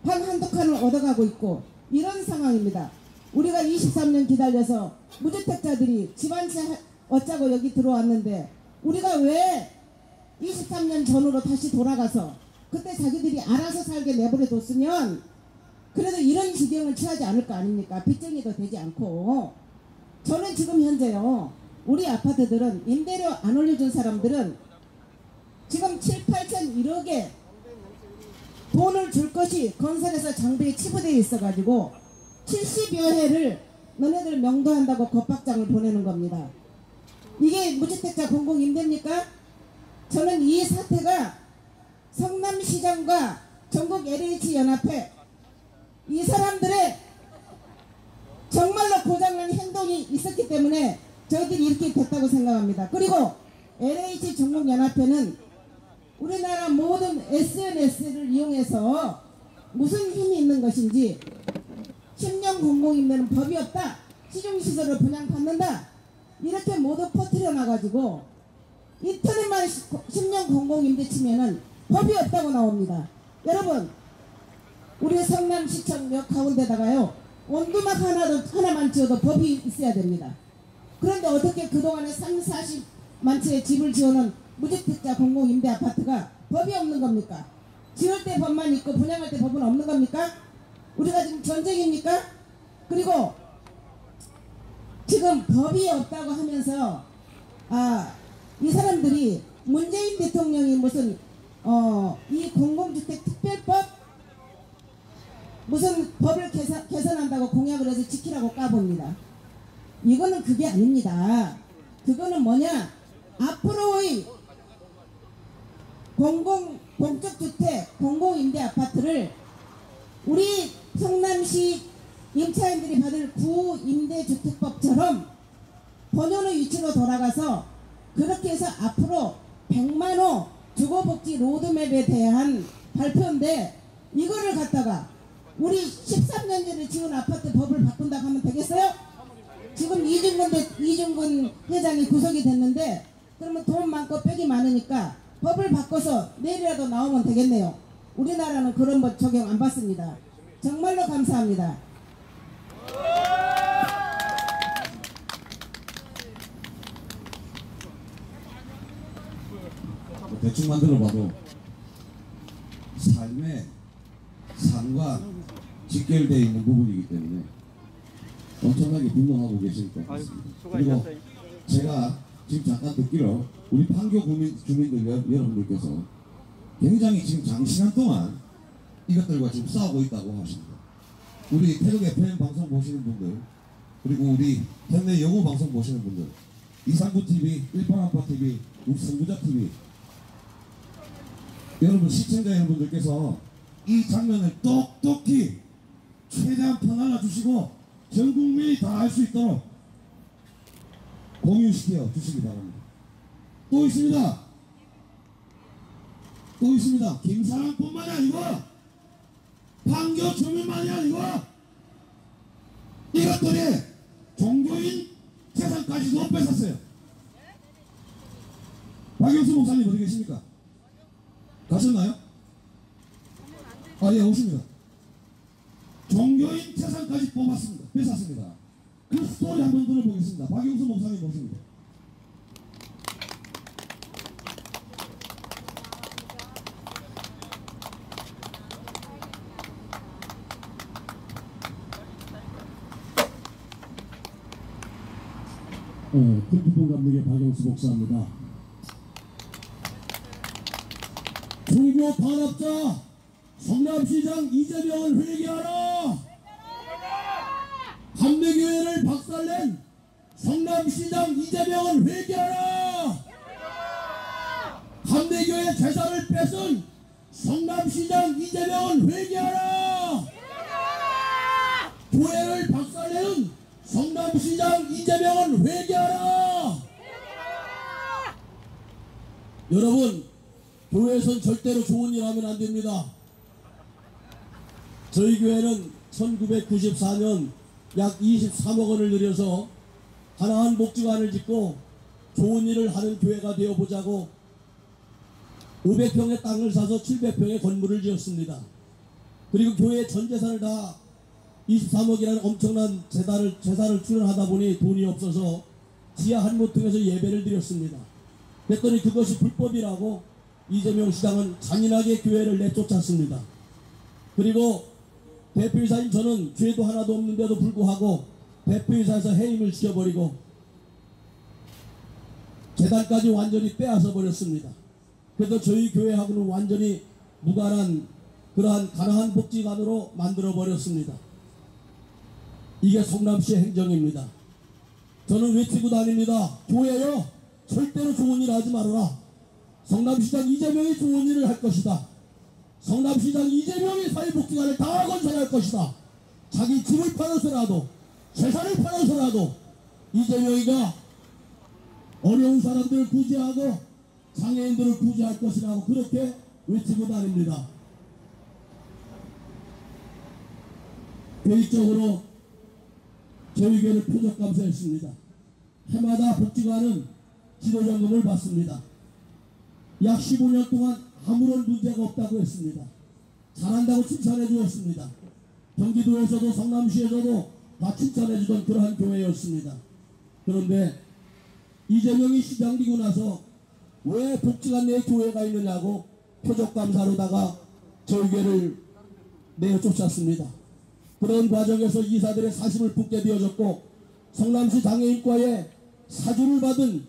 방 한두 칸을 얻어가고 있고 이런 상황입니다. 우리가 23년 기다려서 무주택자들이 집 한 채 얻자고 여기 들어왔는데 우리가 왜 23년 전으로 다시 돌아가서 그때 자기들이 알아서 살게 내버려 뒀으면 그래도 이런 지경을 취하지 않을 거 아닙니까? 빚쟁이도 되지 않고. 저는 지금 현재요, 우리 아파트들은 임대료 안 올려준 사람들은 지금 7, 8천 1억에 돈을 줄 것이 건설에서 장비에 치부되어 있어가지고 70여 회를 너네들 명도한다고 겁박장을 보내는 겁니다. 이게 무주택자 공공임대입니까? 저는 이 사태가 성남시장과 전국 LH연합회 이 사람들의 정말로 고장난 행동이 있었기 때문에 저희들이 이렇게 됐다고 생각합니다. 그리고 LH 전국연합회는 우리나라 모든 SNS를 이용해서 무슨 힘이 있는 것인지 10년 공공임대는 법이 없다, 시중시설을 분양받는다, 이렇게 모두 퍼뜨려 놔가지고 이틀에만 10년 공공임대 치면은 법이 없다고 나옵니다. 여러분, 우리 성남시청역 가운데다가요 원두막 하나만 지어도 법이 있어야 됩니다. 그런데 어떻게 그동안에 3, 40만 채의 집을 지어놓은 무주택자 공공임대 아파트가 법이 없는 겁니까? 지을 때 법만 있고 분양할 때 법은 없는 겁니까? 우리가 지금 전쟁입니까? 그리고 지금 법이 없다고 하면서 이 사람들이 문재인 대통령이 무슨 이 공공주택 특별법 무슨 법을 개선한다고 공약을 해서 지키라고 까봅니다. 이거는 그게 아닙니다. 그거는 뭐냐, 앞으로의 공적주택 공공임대 아파트를 우리 성남시 임차인들이 받을 구임대주택법처럼 본연의 위치로 돌아가서 그렇게 해서 앞으로 100만호 주거복지 로드맵에 대한 발표인데, 이거를 갖다가 우리 13년 전에 지은 아파트 법을 바꾼다고 하면 되겠어요? 지금 이중근 회장이 구속이 됐는데 그러면 돈 많고 빽이 많으니까 법을 바꿔서 내일이라도 나오면 되겠네요. 우리나라는 그런 법 적용 안 받습니다. 정말로 감사합니다. 대충 만들어봐도 삶의 삶과 직결되어 있는 부분이기 때문에 엄청나게 분노하고 계실 것 같습니다. 그리고 제가 지금 잠깐 듣기로 우리 판교 주민들 여러분들께서 굉장히 지금 장시간 동안 이것들과 지금 싸우고 있다고 하십니다. 우리 태극 FM 방송 보시는 분들, 그리고 우리 현내 영어 방송 보시는 분들, 이상구TV, 일반아빠TV, 선구자TV, 여러분 시청자 여러분들께서 이 장면을 똑똑히 최대한 퍼날라 주시고 전 국민이 다 알 수 있도록 공유시켜 주시기 바랍니다. 또 있습니다. 또 있습니다. 김사랑뿐만이 아니고 판교 주민만이 아니고 이것들이 종교인 재산까지도 뺏었어요. 박영수 목사님 어디 계십니까? 가셨나요? 예, 오십니다. 종교인 재산까지 뺏었습니다. 그 스토리 한번 들어보겠습니다. 박영수 목사님 모십니다. 김기봉 감독의 박영수 목사입니다. 종교 탄압자 성남시장 이재명을 회개하라! 감리교회를 박살낸 성남시장 이재명을 회개하라! 감리교회 재산을 뺏은 성남시장 이재명을 회개하라! 교회를 박살내는 성남시장 이재명은 회개하라! 여러분, 교회에선 절대로 좋은 일 하면 안 됩니다. 저희 교회는 1994년 약 23억 원을 들여서 가나안 복지관을 짓고 좋은 일을 하는 교회가 되어보자고 500평의 땅을 사서 700평의 건물을 지었습니다. 그리고 교회의 전 재산을 다 23억이라는 엄청난 재산을 출연하다 보니 돈이 없어서 지하 한 모퉁에서 예배를 드렸습니다. 그랬더니 그것이 불법이라고 이재명 시장은 잔인하게 교회를 내쫓았습니다. 그리고 대표이사인 저는 죄도 하나도 없는데도 불구하고 대표이사에서 해임을 시켜버리고 재단까지 완전히 빼앗아 버렸습니다. 그래서 저희 교회하고는 완전히 무관한 그러한 가난한 복지관으로 만들어 버렸습니다. 이게 성남시의 행정입니다. 저는 외치고 다닙니다. 교회요, 절대로 좋은 일 하지 말아라. 성남시장 이재명이 좋은 일을 할 것이다. 성남시장 이재명이 사회복지관을 다 건설할 것이다. 자기 집을 팔아서라도 재산을 팔아서라도 이재명이가 어려운 사람들을 구제하고 장애인들을 구제할 것이라고 그렇게 외치고 다닙니다. 개인적으로 저희 교회를 표적 감사했습니다. 해마다 복지관은 지도점검을 받습니다. 약 15년 동안 아무런 문제가 없다고 했습니다. 잘한다고 칭찬해 주었습니다. 경기도에서도 성남시에서도 다 칭찬해 주던 그러한 교회였습니다. 그런데 이재명이 시장 되고 나서 왜 복지관 내에 교회가 있느냐고 표적감사로다가 저희 교회를 내쫓았습니다. 그런 과정에서 이사들의 사심을 품게 되어졌고 성남시 장애인과에 사주를 받은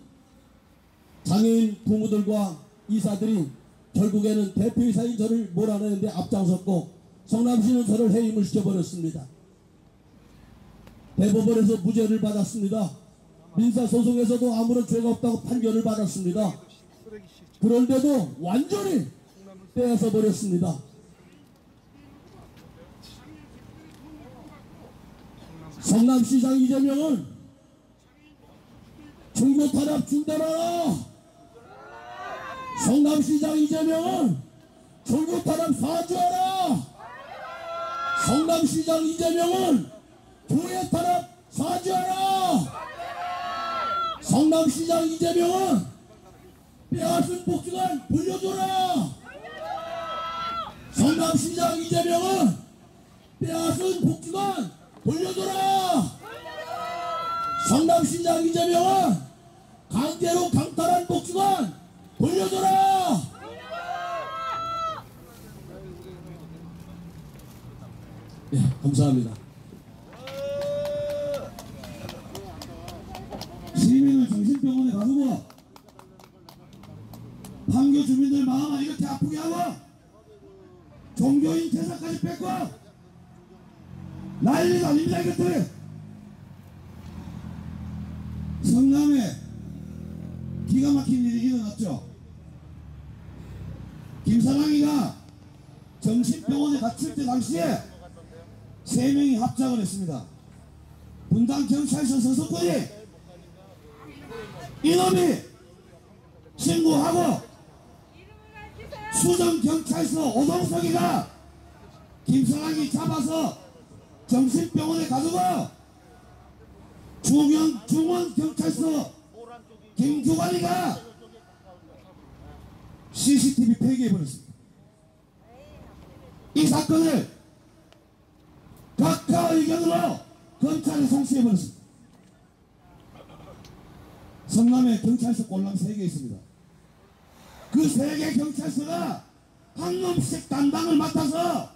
장애인 부모들과 이사들이 결국에는 대표이사인 저를 몰아내는데 앞장섰고 성남시는 저를 해임을 시켜버렸습니다. 대법원에서 무죄를 받았습니다. 민사소송에서도 아무런 죄가 없다고 판결을 받았습니다. 그런데도 완전히 빼앗아 버렸습니다. 성남시장 이재명은 종교 탄압 중단하라! 성남시장 이재명은 종교 탄압 사죄하라! 성남시장 이재명은 교회 탄압 사죄하라! 성남시장 이재명은 빼앗은 복지관 돌려줘라! 성남시장 이재명은 빼앗은 복지관 돌려줘라! 성남시장 이재명은 강제로 강탈한 복지관 돌려줘라! 예, 감사합니다. 시민을 정신병원에 가두고 판교 주민들 마음을 이렇게 아프게 하고 종교인 제사까지 뺏고 난리가 아닙니다. 이것들이 성남에 기가 막힌 일이 일어났죠. 김사랑이가 정신병원에 갇힐 때 당시에 3명이 합작을 했습니다. 분당 경찰서 서석군이 이놈이 신고하고 수정경찰서 오동석이가 김사랑이 잡아서 정신병원에 가두고 중원경찰서 김규관이가 CCTV 폐기해버렸습니다. 이 사건을 각하 의견으로 검찰에 송치해버렸습니다. 성남에 경찰서 꼴랑 3개 있습니다. 그 3개 경찰서가 한 놈씩 담당을 맡아서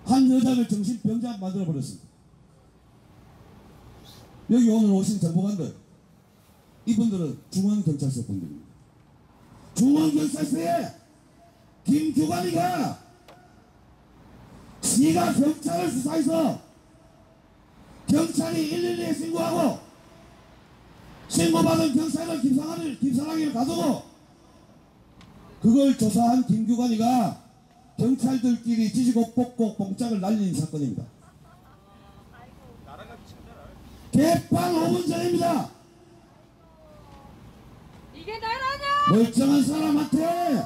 한 여자를 정신병자 만들어버렸습니다. 여기 오늘 오신 정보관들, 이분들은 중앙경찰서 분들입니다. 중앙경찰서에 김규관이가 지가 경찰을 수사해서 경찰이 112에 신고하고 신고받은 경찰을 김사랑이를 가두고 그걸 조사한 김규관이가 경찰들끼리 지지고 뽑고 공짝을 날린 사건입니다. 개판 5분 전입니다. 이게 나라냐? 멀쩡한 사람한테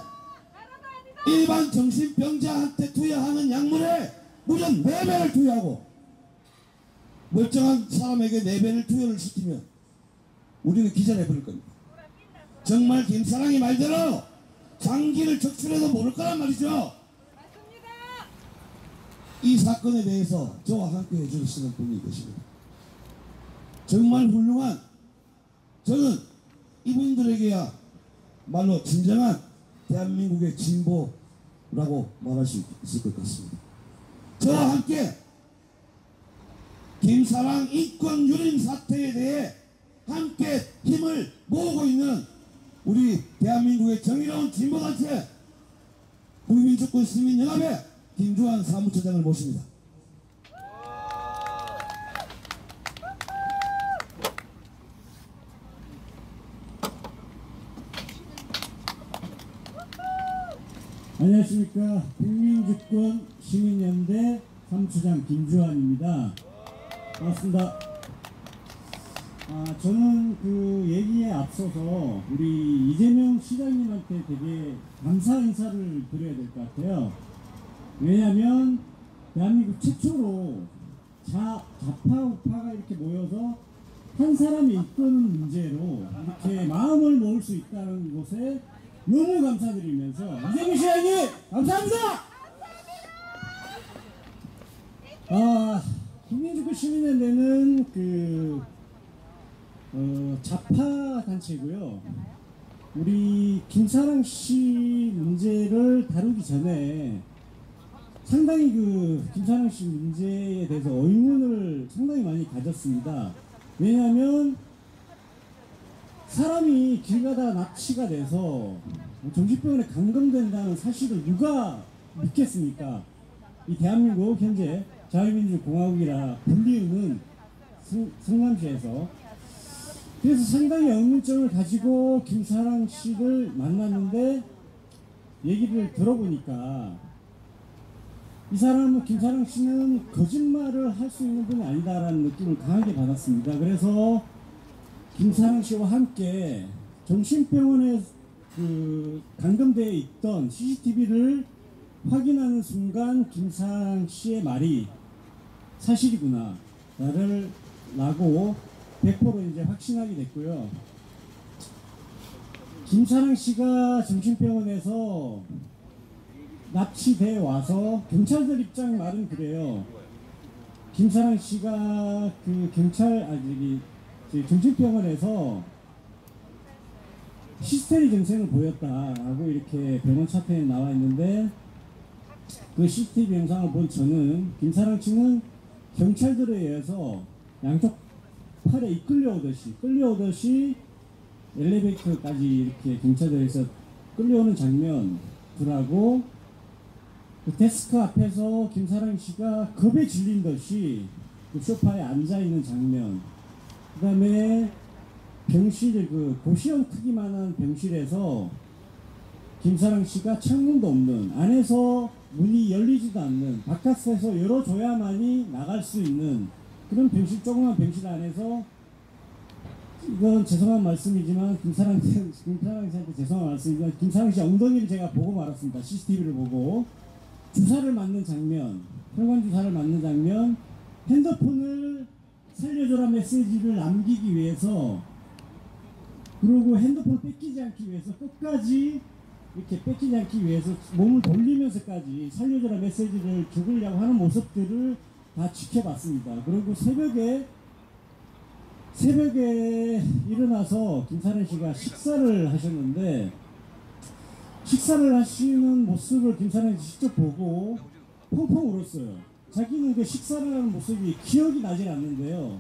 일반 정신병자한테 투여하는 약물에 무려 4배를 투여하고 멀쩡한 사람에게 4배를 투여를 시키면 우리는 기절해버릴 겁니다. 정말 김사랑이 말대로 장기를 적출해도 모를 거란 말이죠. 맞습니다. 이 사건에 대해서 저와 함께 해주시는 분이 계십니다. 정말 훌륭한, 저는 이분들에게야 말로 진정한 대한민국의 진보라고 말할 수 있을 것 같습니다. 저와 함께 김사랑 인권 유린 사태에 대해 함께 힘을 모으고 있는 우리 대한민국의 정의로운 진보단체 국민주권 시민연합의 김주환 사무처장을 모십니다. 안녕하십니까. 국민주권 시민연대 사무처장 김주환입니다. 반갑습니다. 저는 그 얘기에 앞서서 우리 이재명 시장님한테 되게 감사 인사를 드려야 될 것 같아요. 왜냐하면 대한민국 최초로 좌파 우파가 이렇게 모여서 한 사람이 이끄는 문제로 이렇게 마음을 모을 수 있다는 것에 너무 감사드리면서 이재명 시장님 감사합니다. 국민주권 시민연대는 좌파 단체고요. 우리 김사랑 씨 문제를 다루기 전에 상당히 김사랑 씨 문제에 대해서 의문을 상당히 많이 가졌습니다. 왜냐하면 사람이 길 가다가 납치가 돼서 정신병원에 감금된다는 사실을 누가 믿겠습니까? 이 대한민국 현재 자유민주공화국이라 불리우는 성남시에서. 그래서 상당히 의문점을 가지고 김사랑 씨를 만났는데 얘기를 들어보니까 이 사람은, 김사랑 씨는 거짓말을 할 수 있는 분이 아니다라는 느낌을 강하게 받았습니다. 그래서 김사랑 씨와 함께 정신병원에 감금되어 있던 CCTV를 확인하는 순간 김사랑 씨의 말이 사실이구나 라고 100% 이제 확신하게 됐고요. 김사랑 씨가 정신병원에서 납치돼 와서 경찰들 입장 말은 그래요. 김사랑 씨가 정신병원에서 히스테리 증세를 보였다라고 이렇게 병원 차트에 나와 있는데, 그 CCTV 영상을 본 저는 김사랑 씨는 경찰들에 의해서 양쪽 팔에 끌려오듯이 엘리베이터까지 이렇게 경찰들에서 끌려오는 장면들하고, 그 데스크 앞에서 김사랑 씨가 겁에 질린 듯이 그 소파에 앉아 있는 장면, 그 다음에 병실, 고시원 크기만한 병실에서 김사랑 씨가 창문도 없는, 안에서 문이 열리지도 않는, 바깥에서 열어줘야만이 나갈 수 있는 그런 병실, 조그만 병실 안에서, 이건 죄송한 말씀이지만 김사랑 씨한테 죄송한 말씀이지만 김사랑 씨 엉덩이를 제가 보고 말았습니다. CCTV를 보고. 주사를 맞는 장면, 혈관 주사를 맞는 장면, 핸드폰을 살려줘라 메시지를 남기기 위해서, 그리고 핸드폰 뺏기지 않기 위해서 끝까지 이렇게 뺏기지 않기 위해서 몸을 돌리면서까지 살려줘라 메시지를 죽으려고 하는 모습들을 다 지켜봤습니다. 그리고 새벽에 일어나서 김사랑 씨가 식사를 하셨는데, 식사를 하시는 모습을 김사랑 씨 직접 보고 펑펑 울었어요. 자기는 그 식사를 하는 모습이 기억이 나질 않는데요.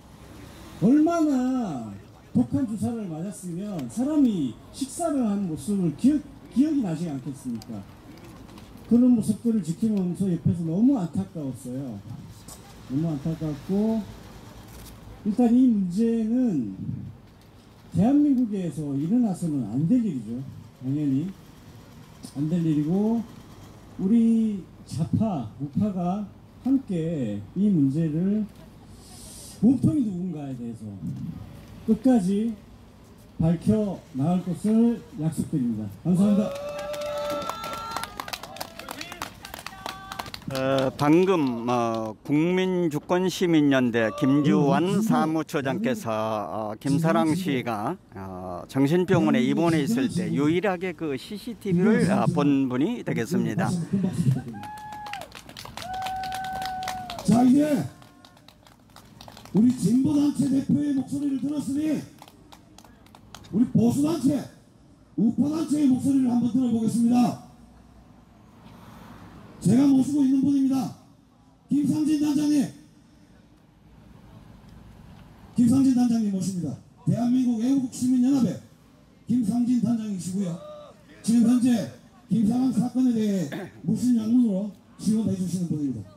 얼마나 독한 주사를 맞았으면 사람이 식사를 하는 모습을 기억이 나지 않겠습니까? 그런 모습들을 지키면서 옆에서 너무 안타까웠어요. 너무 안타깝고, 일단 이 문제는 대한민국에서 일어나서는 안 될 일이죠. 당연히 안 될 일이고, 우리 좌파, 우파가 함께 이 문제를 몸통이 누군가에 대해서 끝까지 밝혀 나갈 것을 약속드립니다. 감사합니다. 방금 국민주권시민연대 김주환 사무처장께서 김사랑 씨가 정신병원에 입원해 있을 때 유일하게 그 CCTV를 본 분이 되겠습니다. 자, 이제 우리 진보단체 대표의 목소리를 들었으니 우리 보수단체, 우파단체의 목소리를 한번 들어보겠습니다. 제가 모시고 있는 분입니다. 김상진 단장님. 김상진 단장님 모십니다. 대한민국 애국시민연합의 김상진 단장이시고요. 지금 현재 김상환 사건에 대해 무슨 양문으로 지원해 주시는 분입니다.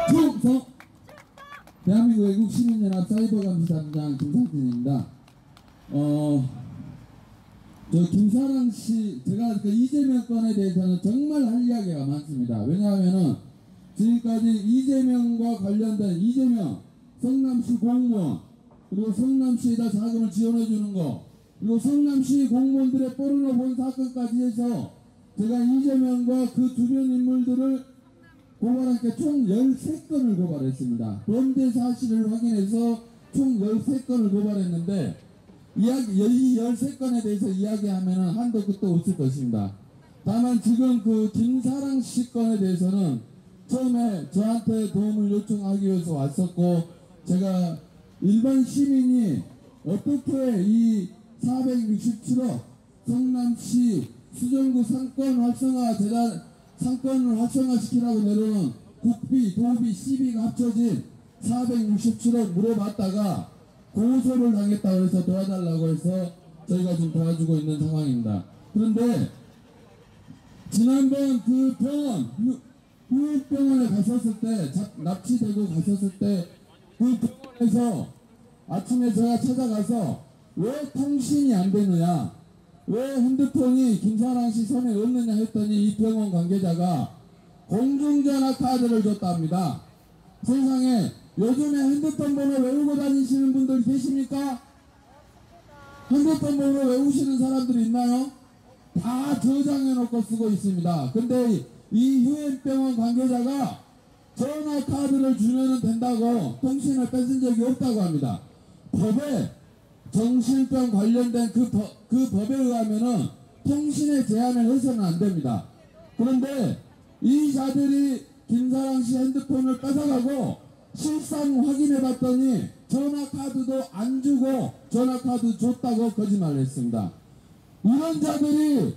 충성! 대한민국 애국시민연합 사이버감시단장 김상진입니다. 저 김사랑 씨, 제가 그 이재명 건에 대해서는 정말 할 이야기가 많습니다. 왜냐하면은 지금까지 이재명과 관련된 이재명, 성남시 공무원, 그리고 성남시에다 자금을 지원해 주는 거, 그리고 성남시 공무원들의 포르노 본 사건까지 해서 제가 이재명과 그 주변 인물들을 고발한 게 총 13건을 고발했습니다. 범죄 사실을 확인해서 총 13건을 고발했는데 이 13건에 대해서 이야기하면 한도 끝도 없을 것입니다. 다만 지금 그 김사랑 씨 건에 대해서는 처음에 저한테 도움을 요청하기 위해서 왔었고, 제가 일반 시민이 어떻게 이 467억 성남시 수정구 상권 활성화 상권을 활성화시키라고 내려오는 국비, 도비, 시비가 합쳐진 467억 물어봤다가 고소를 당했다고 해서 도와달라고 해서 저희가 지금 도와주고 있는 상황입니다. 그런데 지난번 그 병원, 후일병원에 갔었을 때, 납치되고 갔었을 때 그 병원에서 아침에 제가 찾아가서 왜 통신이 안 되느냐, 왜 핸드폰이 김사랑 씨 손에 없느냐 했더니 이 병원 관계자가 공중전화 카드를 줬답니다. 세상에 요즘에 핸드폰 번호 외우고 다니시는 분들 계십니까? 핸드폰 번호 외우시는 사람들이 있나요? 다 저장해 놓고 쓰고 있습니다. 근데 이 휴일병원 관계자가 전화 카드를 주면 된다고 통신을 뺏은 적이 없다고 합니다. 법에 정신병 관련된 그 법에 의하면은 통신에 제한을 해서는 안 됩니다. 그런데 이 자들이 김사랑 씨 핸드폰을 뺏어가고 실상 확인해 봤더니 전화 카드도 안 주고 전화 카드 줬다고 거짓말을 했습니다. 이런 자들이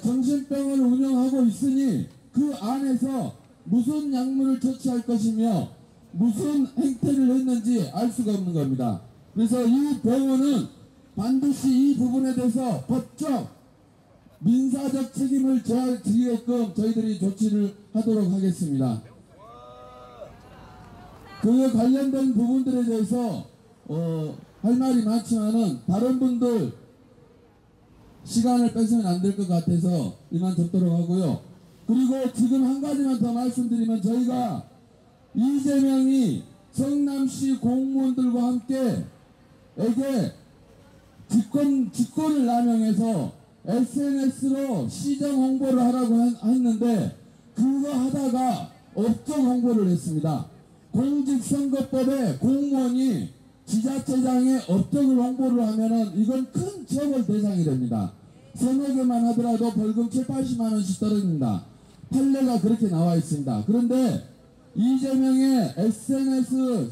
정신병원을 운영하고 있으니 그 안에서 무슨 약물을 처치할 것이며 무슨 행태를 했는지 알 수가 없는 겁니다. 그래서 이 병원은 반드시 이 부분에 대해서 법적, 민사적 책임을 지게끔 저희들이 조치를 하도록 하겠습니다. 그 관련된 부분들에 대해서 할 말이 많지만은 다른 분들 시간을 뺏으면 안 될 것 같아서 이만 접도록 하고요. 그리고 지금 한 가지만 더 말씀드리면, 저희가 이재명이 성남시 공무원들과 함께 에게 직권을 남용해서 SNS로 시정 홍보를 하라고 했는데 그거 하다가 업적 홍보를 했습니다. 공직선거법에 공무원이 지자체장의 업적을 홍보를 하면은 이건 큰 처벌 대상이 됩니다. 서너 개만 하더라도 벌금 7, 80만 원씩 떨어집니다. 판례가 그렇게 나와 있습니다. 그런데 이재명의 SNS,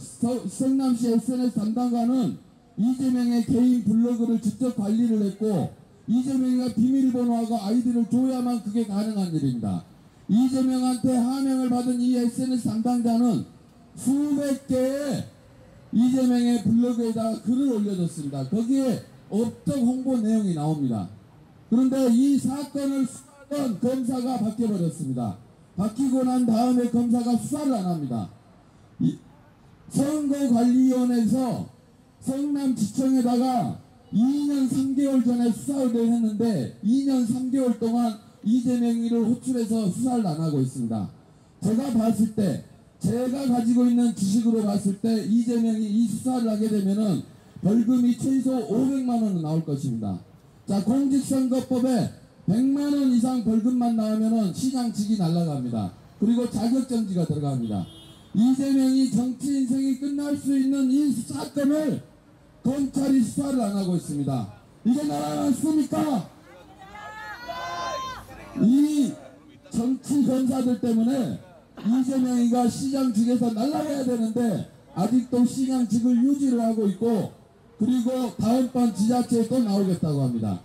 성남시 SNS 담당관은 이재명의 개인 블로그를 직접 관리를 했고 이재명이가 비밀번호하고 아이디를 줘야만 그게 가능한 일입니다. 이재명한테 하명을 받은 이 SNS 담당자는 수백 개의 이재명의 블로그에다가 글을 올려줬습니다. 거기에 업적 홍보 내용이 나옵니다. 그런데 이 사건을 수사하던 검사가 바뀌어버렸습니다. 바뀌고 난 다음에 검사가 수사를 안 합니다. 선거관리위원회에서 성남지청에다가 2년 3개월 전에 수사를 했는데 2년 3개월 동안 이재명이를 호출해서 수사를 안 하고 있습니다. 제가 봤을 때, 제가 가지고 있는 지식으로 봤을 때 이재명이 이 수사를 하게 되면은 벌금이 최소 500만 원은 나올 것입니다. 자, 공직선거법에 100만 원 이상 벌금만 나오면은 시장직이 날아갑니다. 그리고 자격정지가 들어갑니다. 이재명이 정치 인생이 끝날 수 있는 이 사건을 검찰이 수사를 안 하고 있습니다. 이게 나라 맞습니까? 이 정치 검사들 때문에 이재명이가 시장직에서 날아가야 되는데 아직도 시장직을 유지를 하고 있고, 그리고 다음번 지자체에 또 나오겠다고 합니다.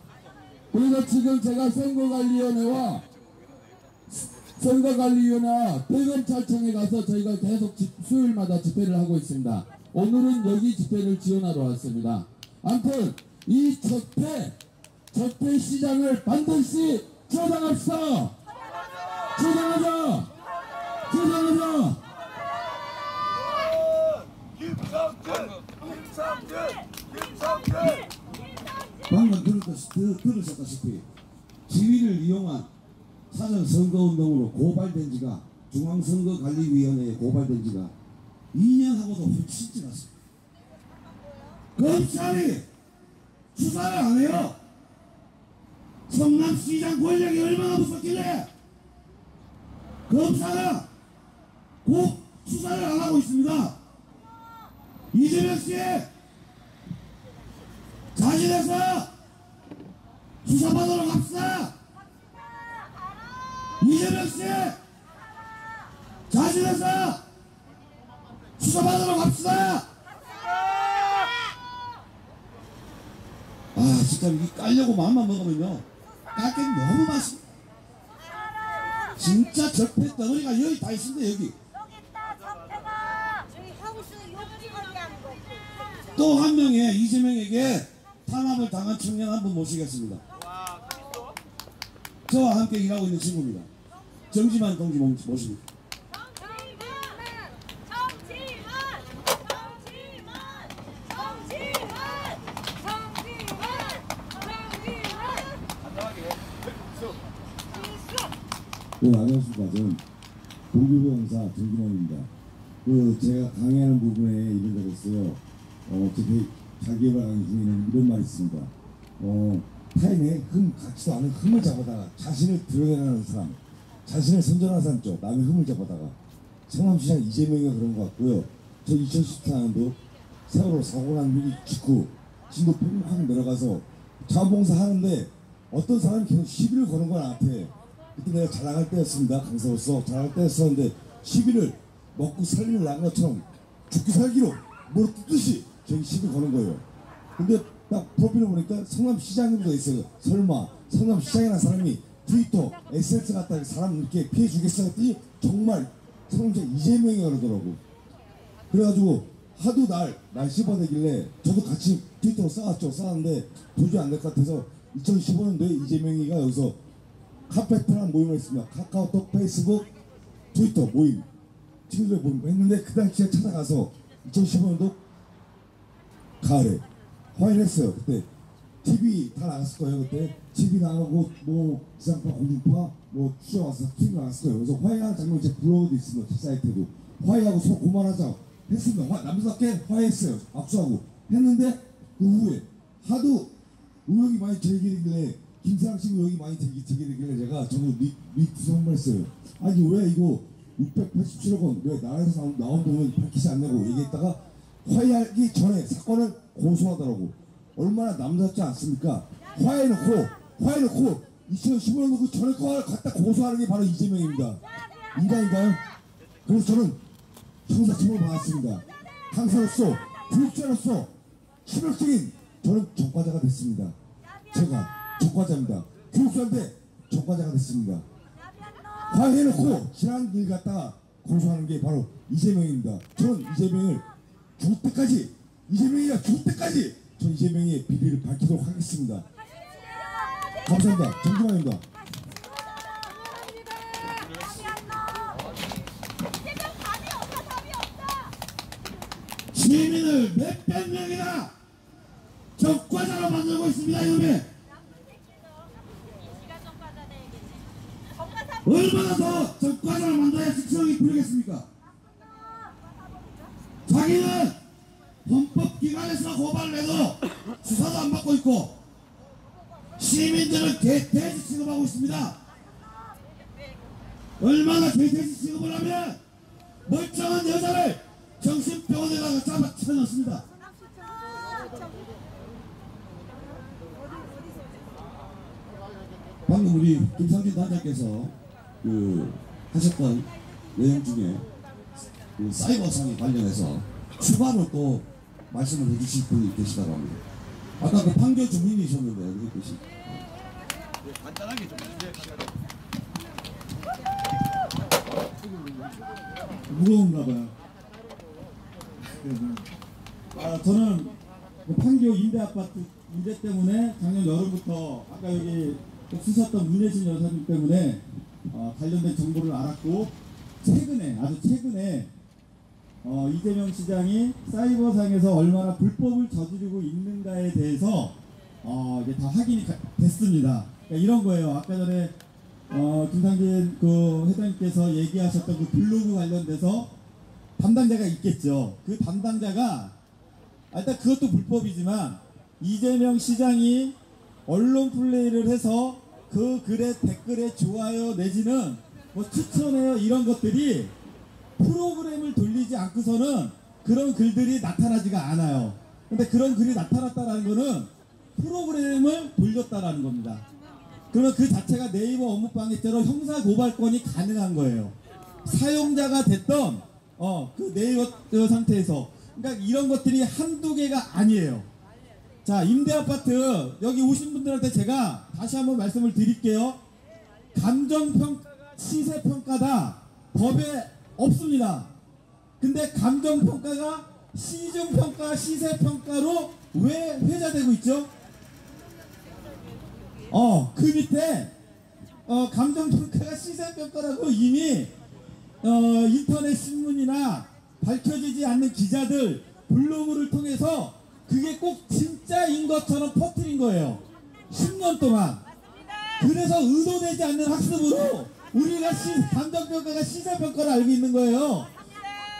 그래서 지금 제가 선거관리위원회와 대검찰청에 가서 저희가 계속 수요일마다 집회를 하고 있습니다. 오늘은 여기 집회를 지원하러 왔습니다. 아무튼 이 적폐 시장을 반드시 처단합시다. 처단하자. 방금 들으셨다시피 지위를 이용한 사전 선거운동으로 고발된 지가, 중앙선거관리위원회에 고발된 지가 2년하고도 훨씬 지났습니다. 검찰이 수사를 안 해요. 성남시장 권력이 얼마나 무섭길래 검사가 수사를 안 하고 있습니다. 이재명 씨 자진해서 수사받으러 갑시다. 이재명 씨 자진해서 수사받으러 갑시다. 아, 진짜 이게 깔려고 마음만 먹으면요 깔게 너무 맛있어. 진짜 적폐 덩어리가 여기 다 있습니다. 여기 또 한 명의 이재명에게 탄압을 당한 청년 한 분 모시겠습니다. 저와 함께 일하고 있는 친구입니다. 정지만 동지 모십니다. 네, 안녕하십니까. 저는 동규병사 정기만입니다. 제가 강의하는 부분에 이런 데가 있어요. 자기개발 강의 중에는 이런 말이 있습니다. 타인의 같지도 않은 흠을 잡아다가 자신을 드러내는 사람, 자신을 선전하는 사람 쪽, 남의 흠을 잡아다가 성남시장 이재명이가 그런 것 같고요. 저 2014년도 세월호 사고 난 후기 직후 진도 팽팽 내려가서 자원봉사 하는데 어떤 사람이 계속 시비를 거는 건 앞에, 그때 내가 자랑할 때였습니다. 강사로서 자랑할 때였었는데 시비를 먹고 살림을 난 것처럼 죽기 살기로 뭘 뜯듯이 저기 시비 거는 거예요. 근데 딱 프로필을 보니까 성남시장님도 있어요. 설마 성남시장이라는 사람이 트위터, SNS 갖다 사람 이렇게 피해 주겠어 했더니 정말 성남시장 이재명이 그러더라고. 그래가지고 하도 날 씹어대길래 저도 같이 트위터로 쌓았는데 도저히 안 될 것 같아서 2015년도에 이재명이가 여기서 카페트라는 모임을 했습니다. 카카오톡, 페이스북, 트위터 모임, 친구들 모임 했는데 그 당시에 찾아가서 2015년도 가을에 화해를 했어요. 그때 TV 다 나갔을 거예요. 그때 TV 나가고 뭐 지상파, 공중파 뭐 추적 와서 TV 나갔을 거예요. 그래서 화해하는 장면 제 블로그도 있습니다. 사이트에도 화해하고 속 그만하자 했습니다. 남자답게 화해했어요. 악수하고 했는데 그 후에 하도 의혹이 많이 제기되길래, 김사랑 씨가 의혹이 많이 제기되길래 제가 저도 리트에서 한번 했어요. 아니 왜 이거 687억 원 왜 나라에서 나온 돈을 밝히지 않냐고 얘기했다가 화해하기 전에 사건을 고소하더라고. 얼마나 남잡지 않습니까? 화해놓고 2015년도 그 전에 거를 갖다 고소하는 게 바로 이재명입니다. 인간인가요? 그래서 저는 형사처벌을 받았습니다. 강사로서, 교육자로서 치명적인 저는 전과자가 됐습니다. 제가 적과자입니다. 교수한테 적과자가 됐습니다. 화해놓고 지난 일 갖다가 고소하는 게 바로 이재명입니다. 저는 이재명을 죽을 때까지, 이재명이가 죽을 때까지 전 이재명의 비리를 밝히도록 하겠습니다. 감사합니다. 정중환입니다. 시민을 몇백 명이나 적과자로 만들고 있습니다. 이놈에 얼마나 더 적과자를 만들어야 직성이 풀리겠습니까? 자기는 헌법기관에서 고발을 해도 수사도 안 받고 있고 시민들은 개돼지 취급하고 있습니다. 얼마나 개돼지 취급을 하면 멀쩡한 여자를 정신병원에다가 잡아쳐넣습니다. 방금 우리 김상진 단장께서 하셨던 내용 중에 사이버상에 관련해서 추가로 또 말씀을 해주실 분이 계시다고 합니다. 아까 그 판교 주민이셨는데 여기 계시. 간단하게 좀 무거운가 봐요. 저는 판교 임대아파트 문제 때문에 작년 여름부터 아까 여기 쓰셨던 문예진 여사님 때문에 관련된 정보를 알았고 최근에 아주 최근에 이재명 시장이 사이버상에서 얼마나 불법을 저지르고 있는가에 대해서 이제 다 확인이 됐습니다. 그러니까 이런 거예요. 아까 전에 김상진 회장님께서 얘기하셨던 그 블로그 관련돼서 담당자가 있겠죠. 그 담당자가 일단 그것도 불법이지만 이재명 시장이 언론 플레이를 해서 그 글에 댓글에 좋아요 내지는 뭐 추천해요 이런 것들이 프로그램을 돌리지 않고서는 그런 글들이 나타나지가 않아요. 근데 그런 글이 나타났다라는 거는 프로그램을 돌렸다라는 겁니다. 그러면 그 자체가 네이버 업무방해죄로 형사고발권이 가능한 거예요. 사용자가 됐던 그 네이버 상태에서. 그러니까 이런 것들이 한두 개가 아니에요. 자, 임대아파트 여기 오신 분들한테 제가 다시 한번 말씀을 드릴게요. 감정평가가 시세평가다. 법에 없습니다. 근데 감정평가가 시중평가 시세평가로 왜 회자되고 있죠? 그 밑에 감정평가가 시세평가라고 이미 인터넷 신문이나 밝혀지지 않는 기자들 블로그를 통해서 그게 꼭 진짜인 것처럼 퍼뜨린 거예요. 10년 동안. 그래서 의도되지 않는 학습으로 우리가 감정평가가 시세평가를 알고 있는 거예요.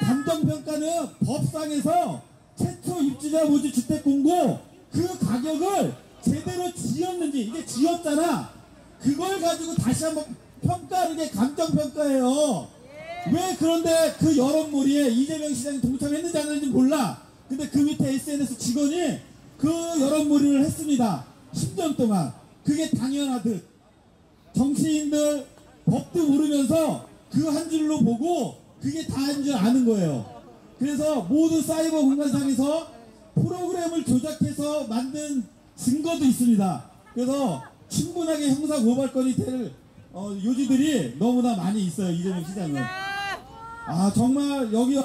감정평가는 법상에서 최초 입주자 모집 주택공고 그 가격을 제대로 지었는지, 이게 지었잖아. 그걸 가지고 다시 한번 평가하는 게 감정평가예요. 왜 그런데 그 여론몰이에 이재명 시장이 동참했는지 안 했는지 몰라. 근데 그 밑에 SNS 직원이 그 여론몰이를 했습니다. 10년 동안. 그게 당연하듯 정치인들 법도 모르면서 그 한 줄로 보고 그게 다인 줄 아는 거예요. 그래서 모든 사이버 공간상에서 프로그램을 조작해서 만든 증거도 있습니다. 그래서 충분하게 형사고발건이 될 요지들이 너무나 많이 있어요. 이재명 시장은. 정말 여기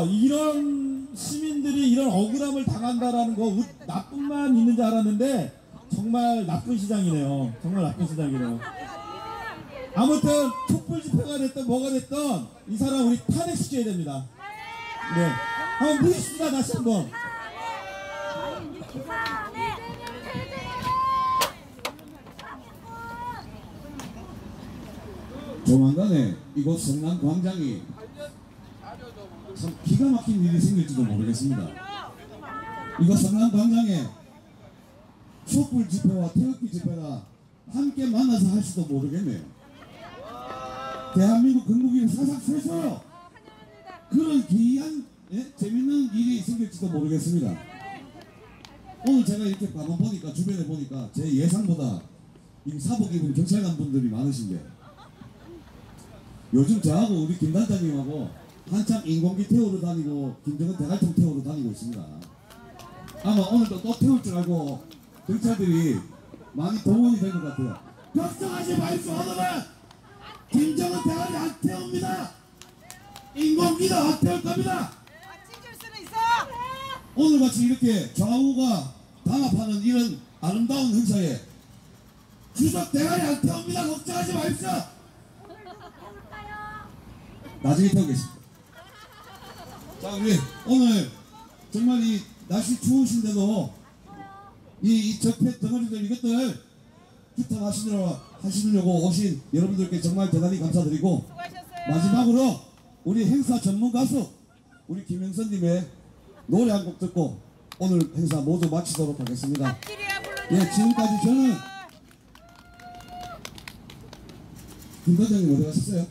이런 시민들이 이런 억울함을 당한다라는 거 나뿐만 있는 줄 알았는데 정말 나쁜 시장이네요. 정말 나쁜 시장이네요. 아무튼 촛불 집회가 됐든 뭐가 됐든 이 사람 우리 탄핵시켜야 됩니다. 네, 한번 보십시다. 다시 한번. 조만간에 이곳 성남광장이 참 기가 막힌 일이 생길지도 모르겠습니다. 이곳 성남광장에 촛불 집회와 태극기 집회가 함께 만나서 할지도 모르겠네요. 대한민국 건국이 사삭세서 그런 기이한 재밌는 일이 생길지도 모르겠습니다. 오늘 제가 이렇게 가만 보니까 주변에 보니까 제 예상보다 사복 입은 경찰관 분들이 많으신데 요즘 저하고 우리 김 단장님하고 한참 인공기 태우러 다니고 김정은 대갈통 태우러 다니고 있습니다. 아마 오늘도 또 태울 줄 알고 경찰들이 많이 동원이 된 것 같아요. 걱정하지 마십시오. 오늘은 김정은 대가리 안 태웁니다. 인공기도 안 태울 겁니다. 오늘같이 이렇게 좌우가 단합하는 이런 아름다운 행사에 주석 대가리 안 태웁니다. 걱정하지 마십시오. 나중에 태우겠습니다. 자, 우리 오늘 정말 이 날씨 추우신데도 이 적폐 덩어리들 이것들 규탄하시려고 오신 여러분들께 정말 대단히 감사드리고, 마지막으로 우리 행사 전문 가수 우리 김영선님의 노래 한 곡 듣고 오늘 행사 모두 마치도록 하겠습니다. 예, 지금까지 저는 김 단장님 어디 가셨어요?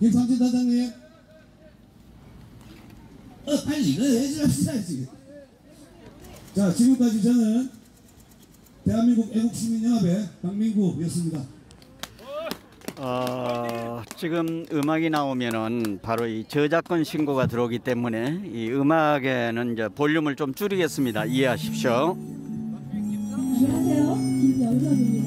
김삼진 단장님, 빨리 이거 해주십시다 지금. 자, 지금까지 저는 대한민국 애국시민연합의 강민구였습니다. 지금 음악이 나오면은 바로 이 저작권 신고가 들어오기 때문에 이 음악에는 이제 볼륨을 좀 줄이겠습니다. 이해하십시오. 안녕하세요. 김영선입니다.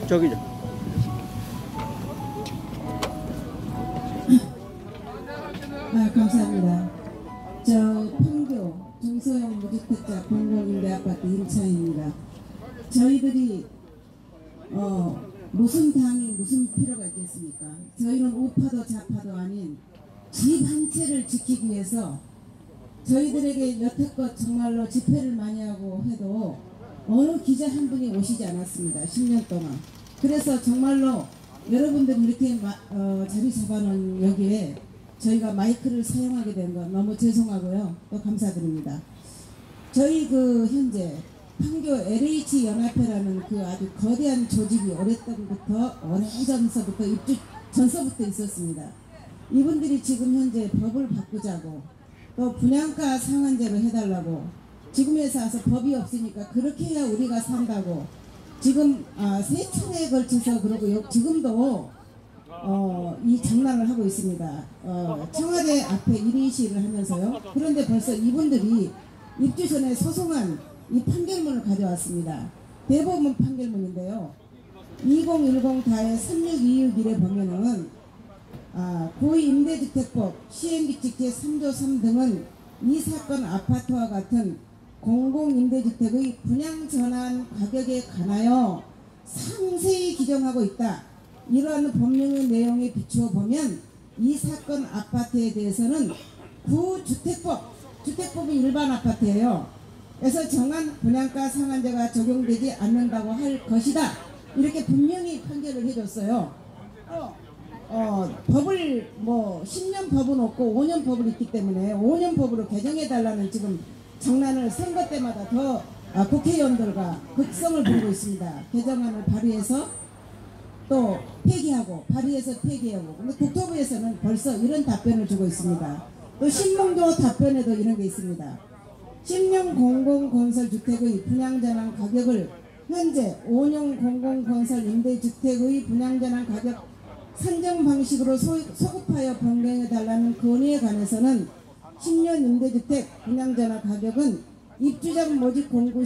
저기죠. 감사합니다. 저 판교 중소형 무주택자 공공임대아파트 임차인입니다. 저희들이 무슨 당이 무슨 필요가 있겠습니까? 저희는 우파도 좌파도 아닌 집 한 채를 지키기 위해서 저희들에게 여태껏 정말로 집회를 많이 하고 해도 어느 기자 한 분이 오시지 않았습니다. 10년 동안. 그래서 정말로 여러분들 이렇게 자리 잡아놓은 여기에 저희가 마이크를 사용하게 된 건 너무 죄송하고요. 또 감사드립니다. 저희 현재 판교 LH 연합회라는 아주 거대한 조직이 오래전서부터 입주 전서부터 있었습니다. 이분들이 지금 현재 법을 바꾸자고 또 분양가 상한제로 해달라고 지금에서 와서 법이 없으니까 그렇게 해야 우리가 산다고 지금 3차례에 걸쳐서 그러고 지금도 이 장난을 하고 있습니다. 청와대 앞에 1인 시위를 하면서요. 그런데 벌써 이분들이 입주 전에 소송한 이 판결문을 가져왔습니다. 대법원 판결문인데요. 2010-3626일에 보면은 고위임대주택법 시행규칙 제3조 3 등은 이 사건 아파트와 같은 공공임대주택의 분양전환 가격에 관하여 상세히 규정하고 있다. 이러한 법령의 내용에 비추어 보면 이 사건 아파트에 대해서는 주택법은 일반 아파트예요. 그래서 정한 분양가 상한제가 적용되지 않는다고 할 것이다. 이렇게 분명히 판결을 해줬어요. 법을 10년 법은 없고 5년 법을 있기 때문에 5년 법으로 개정해달라는 지금 장난을 선거 때마다 더 국회의원들과 극성을 부리고 있습니다. 개정안을 발의해서 또 폐기하고 발의해서 폐기하고 근데 국토부에서는 벌써 이런 답변을 주고 있습니다. 또 신문조 답변에도 이런 게 있습니다. 신형 공공건설주택의 분양전환 가격을 현재 5년 공공건설 임대주택의 분양전환 가격 산정 방식으로 소급하여 변경해달라는 건의에 관해서는 10년 임대주택 분양전환 가격은 입주자 모집 공고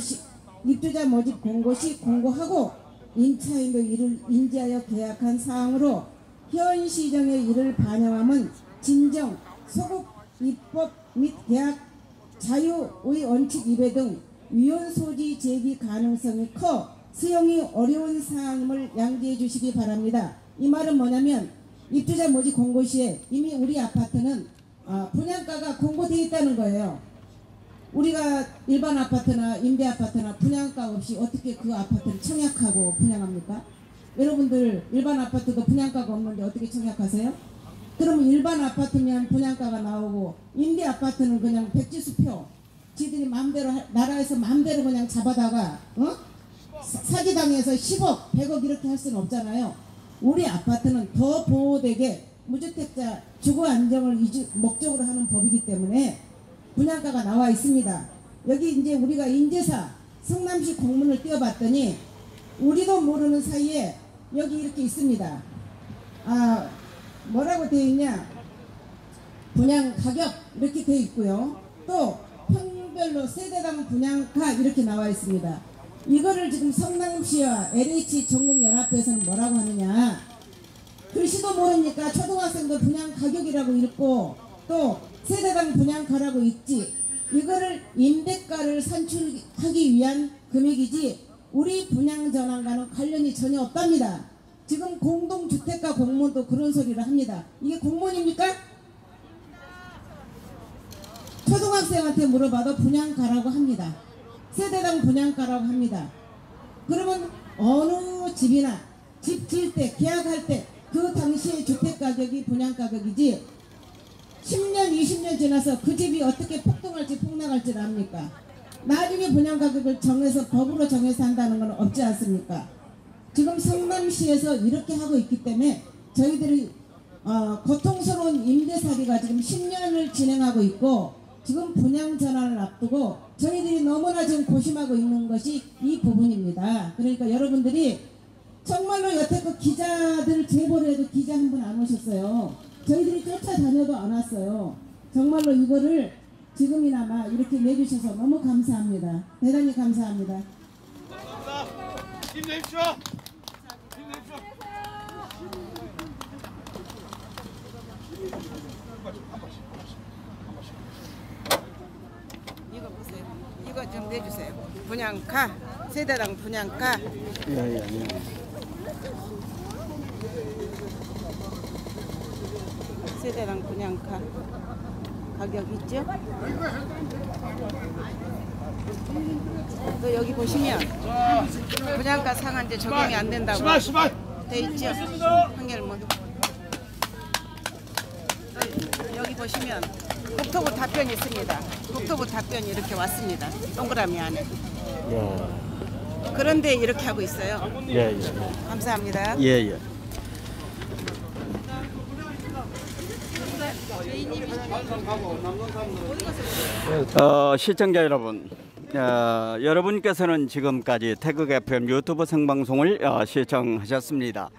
시 공고하고 임차인도 이를 인지하여 계약한 사항으로 현 시정의 이를 반영함은 진정, 소급, 입법 및 계약 자유의 원칙 위배 등 위헌 소지 제기 가능성이 커 수용이 어려운 사항임을 양지해 주시기 바랍니다. 이 말은 뭐냐면 입주자 모집 공고 시에 이미 우리 아파트는 분양가가 공고되어 있다는 거예요. 우리가 일반 아파트나 임대 아파트나 분양가 없이 어떻게 그 아파트를 청약하고 분양합니까? 여러분들 일반 아파트도 분양가가 없는데 어떻게 청약하세요? 그러면 일반 아파트면 분양가가 나오고 임대 아파트는 그냥 백지수표 지들이 마음대로 나라에서 마음대로 그냥 잡아다가 사기당해서 10억 100억 이렇게 할 수는 없잖아요. 우리 아파트는 더 보호되게 무주택자 주거 안정을 목적으로 하는 법이기 때문에 분양가가 나와 있습니다. 여기 이제 우리가 인재사 성남시 공문을 띄워봤더니 우리도 모르는 사이에 여기 이렇게 있습니다. 뭐라고 되어 있냐? 분양 가격 이렇게 되어 있고요. 또 평별로 세대당 분양가 이렇게 나와 있습니다. 이거를 지금 성남시와 LH 전국연합회에서는 뭐라고 하느냐? 글씨도 모르니까 초등학생도 분양 가격이라고 읽고 또 세대당 분양가라고 있지. 이거를 임대가를 산출하기 위한 금액이지 우리 분양전환과는 관련이 전혀 없답니다. 지금 공동주택가 공무원도 그런 소리를 합니다. 이게 공무원입니까? 초등학생한테 물어봐도 분양가라고 합니다. 세대당 분양가라고 합니다. 그러면 어느 집이나 집 지을 때 계약할 때 그 당시의 주택가격이 분양가격이지 10년 20년 지나서 그 집이 어떻게 폭등할지 폭락할지 압니까? 나중에 분양가격을 정해서 법으로 정해서 한다는 건 없지 않습니까? 지금 성남시에서 이렇게 하고 있기 때문에 저희들이 고통스러운 임대사비가 지금 10년을 진행하고 있고 지금 분양전환을 앞두고 저희들이 너무나 지금 고심하고 있는 것이 이 부분입니다. 그러니까 여러분들이 정말로 여태껏 기자들 제보를 해도 기자 한 분 안 오셨어요. 저희들이 쫓아다녀도 안 왔어요. 정말로 이거를 지금이나마 이렇게 내주셔서 너무 감사합니다. 대단히 감사합니다. 힘내십시오. 힘내십시오. 이거 보세요. 이거 좀 내주세요. 분양가, 세대당 분양가. 예. 세대당 분양가 가격 있죠? 또 여기 보시면 분양가 상한제 적용이 안 된다고 돼 있죠? 한결문. 여기 보시면 국토부 답변이 있습니다. 국토부 답변이 이렇게 왔습니다. 동그라미 안에. 그런데 이렇게 하고 있어요. 예. 감사합니다. 예. 시청자 여러분, 여러분께서는 지금까지 태극 FM 유튜브 생방송을 시청하셨습니다.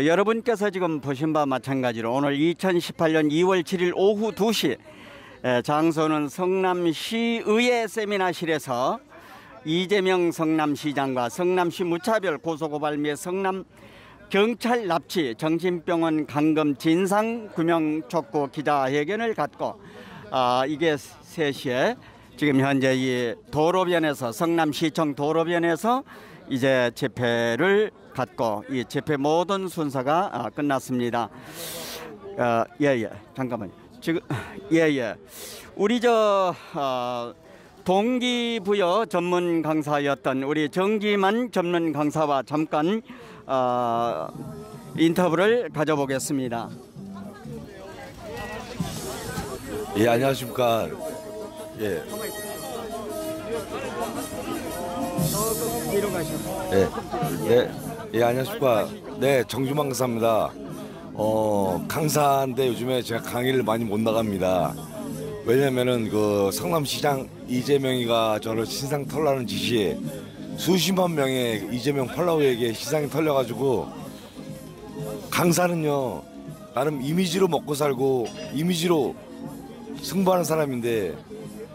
여러분께서 지금 보신 바와 마찬가지로 오늘 2018년 2월 7일 오후 2시 장소는 성남시의회 세미나실에서 이재명 성남시장과 성남시 무차별 고소고발 및 성남 경찰 납치 정신병원 감금 진상 규명 촉구 기자회견을 갖고 이게 3시에 지금 현재 이 도로변에서 성남시청 도로변에서 이제 집회를 갖고 이 집회 모든 순서가 끝났습니다. 잠깐만요. 지금 우리 동기부여 전문 강사였던 우리 정기만 전문 강사와 잠깐 인터뷰를 가져보겠습니다. 예, 안녕하십니까. 안녕하십니까. 네, 정주만 강사입니다. 강사인데 요즘에 제가 강의를 많이 못 나갑니다. 왜냐면은 그 성남시장 이재명이가 저를 신상 털라는 짓이 수십만 명의 이재명 팔로워에게 시상이 털려가지고 강사는요 나름 이미지로 먹고 살고 이미지로 승부하는 사람인데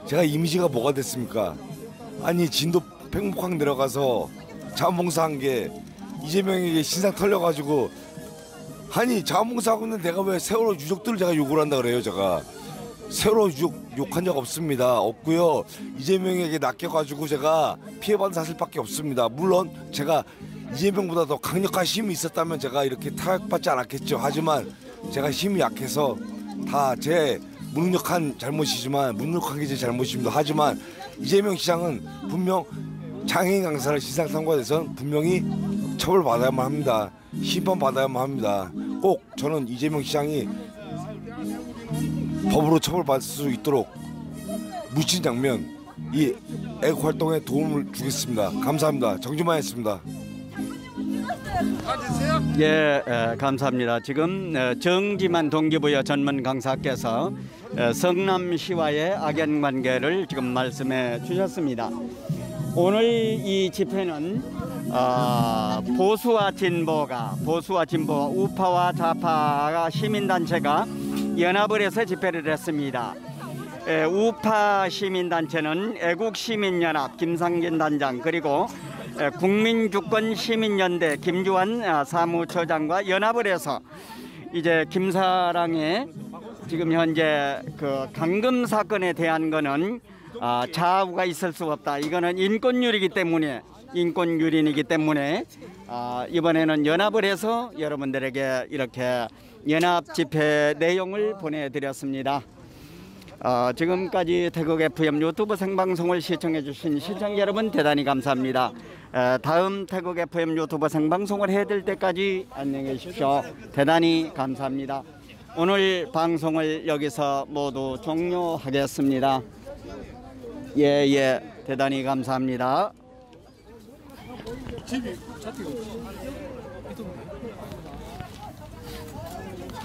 제가 이미지가 뭐가 됐습니까? 아니 진도 팽목항 내려가서 자원봉사한 게 이재명에게 신상 털려가지고 아니 자원봉사하고 있는 내가 왜 세월호 유족들을 제가 욕을 한다 그래요. 제가 세월호 유족 욕한 적 없습니다. 없고요. 이재명에게 낚여가지고 제가 피해받은 사실밖에 없습니다. 물론 제가 이재명보다 더 강력한 힘이 있었다면 제가 이렇게 타격받지 않았겠죠. 하지만 제가 힘이 약해서 다 제 무능력한 잘못이지만 무능력한 게 제 잘못입니다. 하지만 이재명 시장은 분명 장애인 강사를 신상 선고돼서 분명히 처벌받아야만 합니다. 심판받아야만 합니다. 꼭 저는 이재명 시장이 법으로 처벌받을 수 있도록 무친장면 이 애국 활동에 도움을 주겠습니다. 감사합니다. 정주만했습니다. 감사합니다. 지금 정지만 동기부여 전문 강사께서 성남시와의 악연 관계를 지금 말씀해 주셨습니다. 오늘 이 집회는 보수와 진보가 우파와 좌파가 시민단체가 연합을 해서 집회를 했습니다. 우파 시민단체는 애국시민연합 김상진 단장 그리고 국민주권시민연대 김주환 사무처장과 연합을 해서 이제 김사랑의 지금 현재 그 감금 사건에 대한 거는 좌우가 있을 수 없다. 이거는 인권유리이기 때문에 이번에는 연합을 해서 여러분들에게 이렇게 연합 집회 내용을 보내드렸습니다. 지금까지 태극 FM 유튜브 생방송을 시청해 주신 시청자 여러분 대단히 감사합니다. 다음 태극 FM 유튜브 생방송을 해드릴 때까지 안녕히 계십시오. 대단히 감사합니다. 오늘 방송을 여기서 모두 종료하겠습니다. 대단히 감사합니다.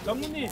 장모님.